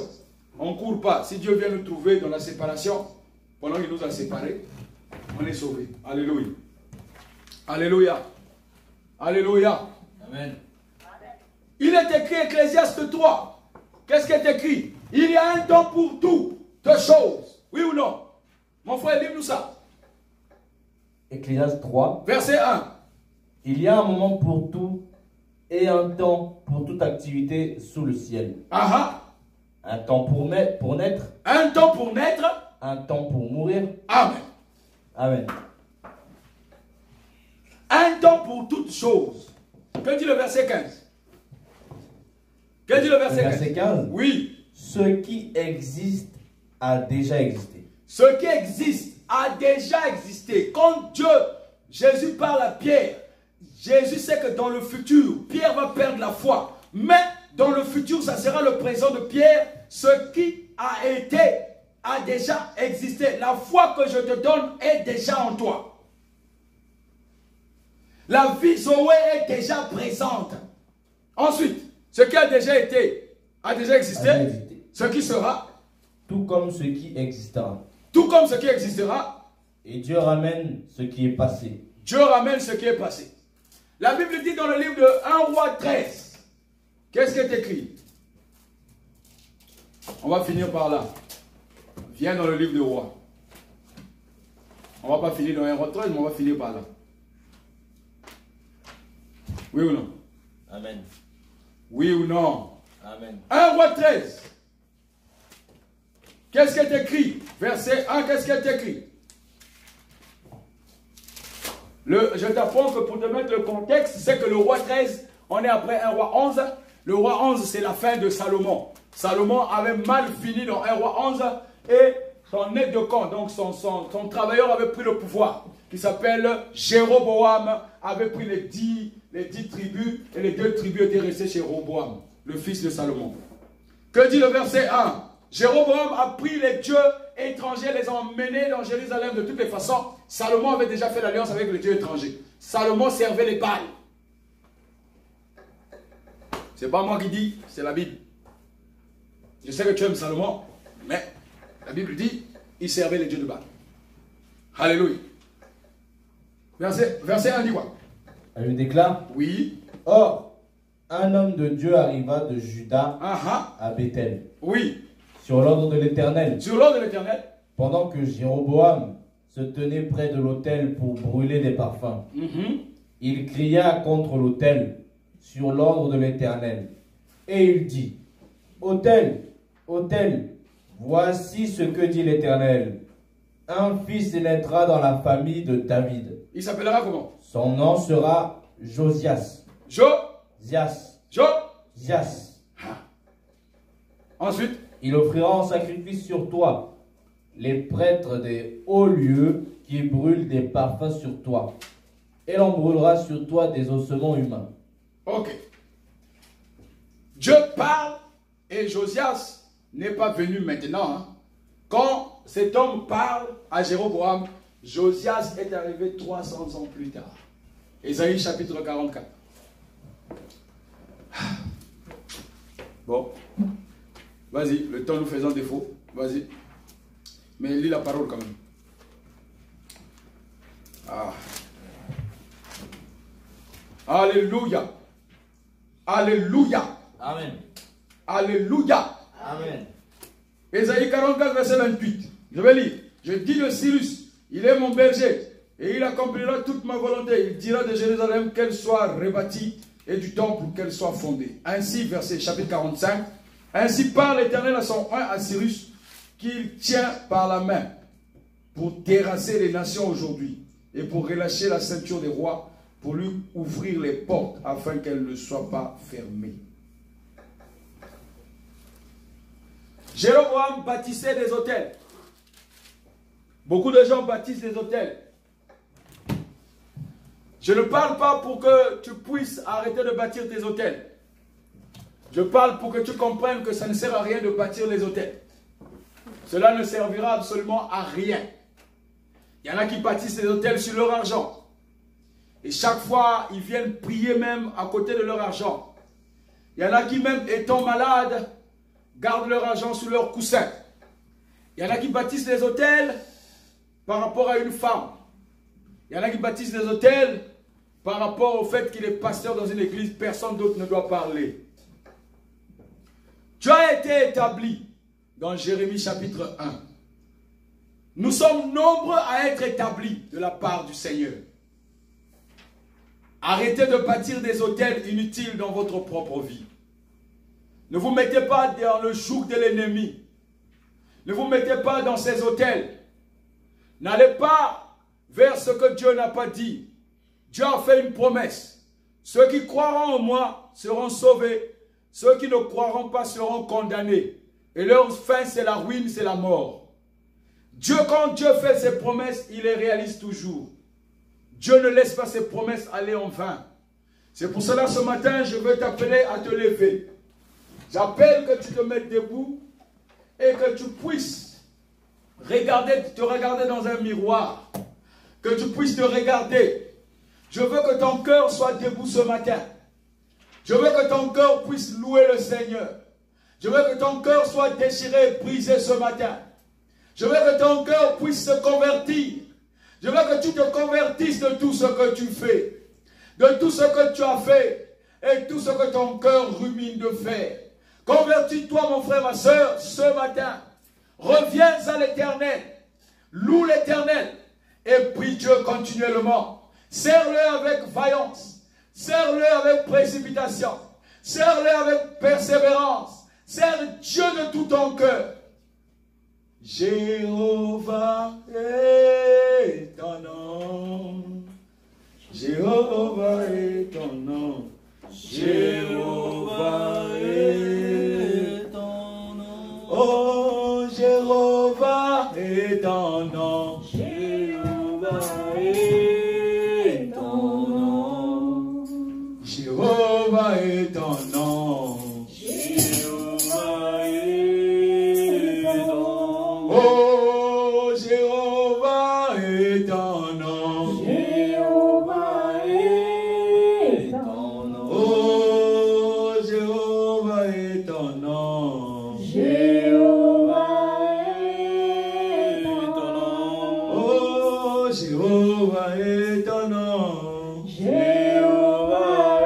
On ne court pas. Si Dieu vient nous trouver dans la séparation, pendant qu'il nous a séparés, on est sauvés. Alléluia. Alléluia. Alléluia. Amen. Il est écrit Ecclésiaste 3. Qu'est-ce qui est écrit? Il y a un temps pour toutes choses. Oui ou non? Mon frère, lis-nous ça. Ecclésiaste 3. Verset 1. Il y a un moment pour tout et un temps pour toute activité sous le ciel. Un temps pour naître. Un temps pour naître. Un temps pour mourir. Amen. Amen. Un temps pour toutes choses. Que dit le verset 15? Que dit le verset 15? Oui. Ce qui existe a déjà existé. Ce qui existe a déjà existé. Quand Jésus parle à Pierre, Jésus sait que dans le futur, Pierre va perdre la foi. Mais dans le futur, ça sera le présent de Pierre. Ce qui a été a déjà existé. La foi que je te donne est déjà en toi. La vie Zoé est déjà présente. Ensuite, ce qui a déjà été, a déjà existé. Ce qui sera. Tout comme ce qui existera. Tout comme ce qui existera. Et Dieu ramène ce qui est passé. Dieu ramène ce qui est passé. La Bible dit dans le livre de 1 Roi 13. Qu'est-ce qui est écrit? On va finir par là. Viens dans le livre de Roi. On va pas finir dans 1 Roi 13, mais on va finir par là. Oui ou non? Amen. Oui ou non? Amen. 1 Roi 13. Qu'est-ce qui est écrit? Verset 1, qu'est-ce qui est écrit? Je t'apprends que pour te mettre le contexte, c'est que le roi 13, on est après 1 Roi 11. Le roi 11, c'est la fin de Salomon. Salomon avait mal fini dans 1 Roi 11 et son aide de camp, donc son travailleur avait pris le pouvoir, qui s'appelle Jéroboam, avait pris les 10 tribus et les 2 tribus étaient restées chez Roboam, le fils de Salomon. Que dit le verset 1? Jéroboam a pris les dieux étrangers, les a emmenés dans Jérusalem de toutes les façons. Salomon avait déjà fait l'alliance avec les dieux étrangers. Salomon servait les Baals. C'est pas moi qui dis, c'est la Bible. Je sais que tu aimes Salomon, mais la Bible dit, il servait les dieux de Baal. Alléluia. Verset 1 dit quoi? Elle lui déclare, oui. Or, un homme de Dieu arriva de Juda à Bethel. Oui. Sur l'ordre de l'Éternel. Sur l'ordre de l'Éternel. Pendant que Jéroboam se tenait près de l'autel pour brûler des parfums, il cria contre l'autel sur l'ordre de l'Éternel. Et il dit, autel, autel, voici ce que dit l'Éternel. Un fils naîtra dans la famille de David. Il s'appellera comment? Son nom sera Josias. Josias. Ensuite, il offrira en sacrifice sur toi les prêtres des hauts lieux qui brûlent des parfums sur toi. Et l'on brûlera sur toi des ossements humains. Ok. Dieu parle et Josias n'est pas venu maintenant. Hein. Quand cet homme parle à Jéroboam, Josias est arrivé 300 ans plus tard. Ésaïe chapitre 44. Bon. Vas-y, le temps nous faisant défaut. Vas-y. Mais lis la parole quand même. Ah. Alléluia. Alléluia. Amen. Alléluia. Amen. Ésaïe 44, verset 28. Je vais lire. Je dis de Cyrus, il est mon berger, et il accomplira toute ma volonté. Il dira de Jérusalem qu'elle soit rebâtie, et du temple qu'elle soit fondée. Ainsi, verset chapitre 45. Ainsi parle l'Éternel à son oint à Cyrus, qu'il tient par la main pour terrasser les nations aujourd'hui et pour relâcher la ceinture des rois, pour lui ouvrir les portes afin qu'elles ne soient pas fermées. Jéroboam bâtissait des hôtels. Beaucoup de gens bâtissent des hôtels. Je ne parle pas pour que tu puisses arrêter de bâtir tes hôtels. Je parle pour que tu comprennes que ça ne sert à rien de bâtir les hôtels. Cela ne servira absolument à rien. Il y en a qui bâtissent les hôtels sur leur argent. Et chaque fois, ils viennent prier même à côté de leur argent. Il y en a qui même étant malades, gardent leur argent sous leur coussin. Il y en a qui bâtissent les hôtels par rapport à une femme. Il y en a qui bâtissent des hôtels par rapport au fait qu'il est pasteur dans une église, personne d'autre ne doit parler. Tu as été établi dans Jérémie chapitre 1. Nous sommes nombreux à être établis de la part du Seigneur. Arrêtez de bâtir des hôtels inutiles dans votre propre vie. Ne vous mettez pas dans le joug de l'ennemi. Ne vous mettez pas dans ces hôtels. N'allez pas vers ce que Dieu n'a pas dit. Dieu a fait une promesse. Ceux qui croiront en moi seront sauvés. Ceux qui ne croiront pas seront condamnés. Et leur fin, c'est la ruine, c'est la mort. Dieu, quand Dieu fait ses promesses, il les réalise toujours. Dieu ne laisse pas ses promesses aller en vain. C'est pour cela, ce matin, je veux t'appeler à te lever. J'appelle que tu te mettes debout et que tu puisses te regarder dans un miroir, que tu puisses te regarder. Je veux que ton cœur soit debout ce matin. Je veux que ton cœur puisse louer le Seigneur. Je veux que ton cœur soit déchiré, brisé ce matin. Je veux que ton cœur puisse se convertir. Je veux que tu te convertisses de tout ce que tu fais, de tout ce que tu as fait et tout ce que ton cœur rumine de faire. Convertis-toi, mon frère, ma soeur, ce matin. Reviens à l'Éternel. Loue l'Éternel et prie Dieu continuellement. Sers-le avec vaillance. Sers-le avec précipitation. Sers-le avec persévérance. Sers Dieu de tout ton cœur. Jéhovah est ton nom. Jéhovah est ton nom. Jéhovah est ton nom. Oh, Jéhovah est ton nom. Jéhovah est ton nom. Jéhovah est ton nom. Jéhovah est ton nom. Oh, Jéhovah est ton nom. Jéhovah est ton nom. Oh, Jéhovah est ton nom. Jéhovah est ton nom. Oh, Jéhovah est ton nom. Jéhovah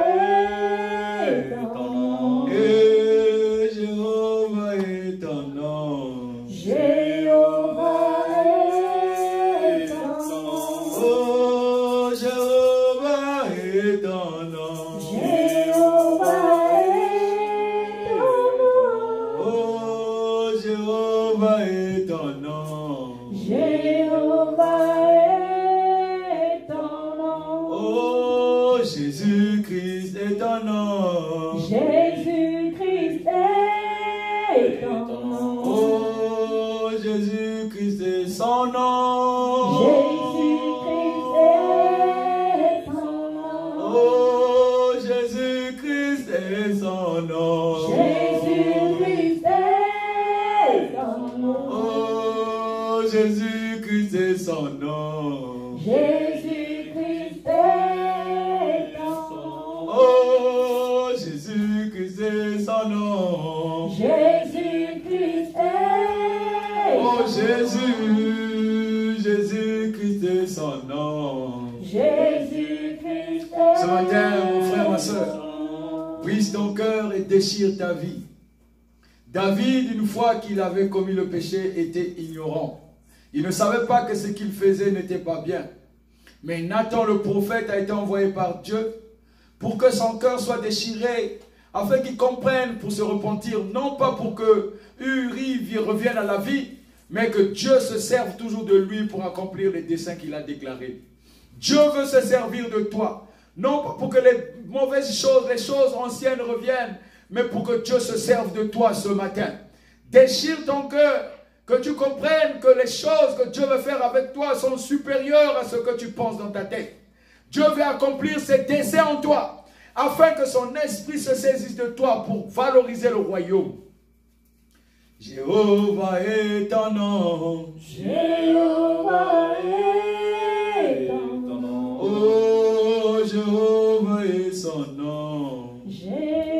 est ton nom. Et Jéhovah est ton nom. Jéhovah est ton nom. Oh, Jéhovah est ton nom. Jéhovah est ton nom. Oh, Jéhovah est ton nom. Jéhovah est ton nom. Oh, Jésus-Christ est ton nom. Jésus-Christ est ton nom. Oh, Jésus-Christ est son nom. Jésus-Christ est son nom. Oh, Jésus-Christ est son nom. Jésus-Christ est son nom. Oh, Jésus-Christ est son nom. Jésus-Christ est ton nom. Oh, Jésus-Christ est son nom. Jésus-Christ est. Oh, Jésus-Christ est son nom. Jésus-Christ est. Ce matin, mon frère, ma soeur, brise ton cœur et déchire ta vie. David, une fois qu'il avait commis le péché, était ignorant. Il ne savait pas que ce qu'il faisait n'était pas bien. Mais Nathan le prophète a été envoyé par Dieu pour que son cœur soit déchiré, afin qu'il comprenne pour se repentir, non pas pour que Uri revienne à la vie, mais que Dieu se serve toujours de lui pour accomplir les desseins qu'il a déclarés. Dieu veut se servir de toi, non pas pour que les mauvaises choses, les choses anciennes reviennent, mais pour que Dieu se serve de toi ce matin. Déchire ton cœur, que tu comprennes que les choses que Dieu veut faire avec toi sont supérieures à ce que tu penses dans ta tête. Dieu veut accomplir ses desseins en toi, afin que son esprit se saisisse de toi pour valoriser le royaume. Jéhovah est ton nom. Jéhovah est ton nom. Oh, Jéhovah est son nom. Jéhovah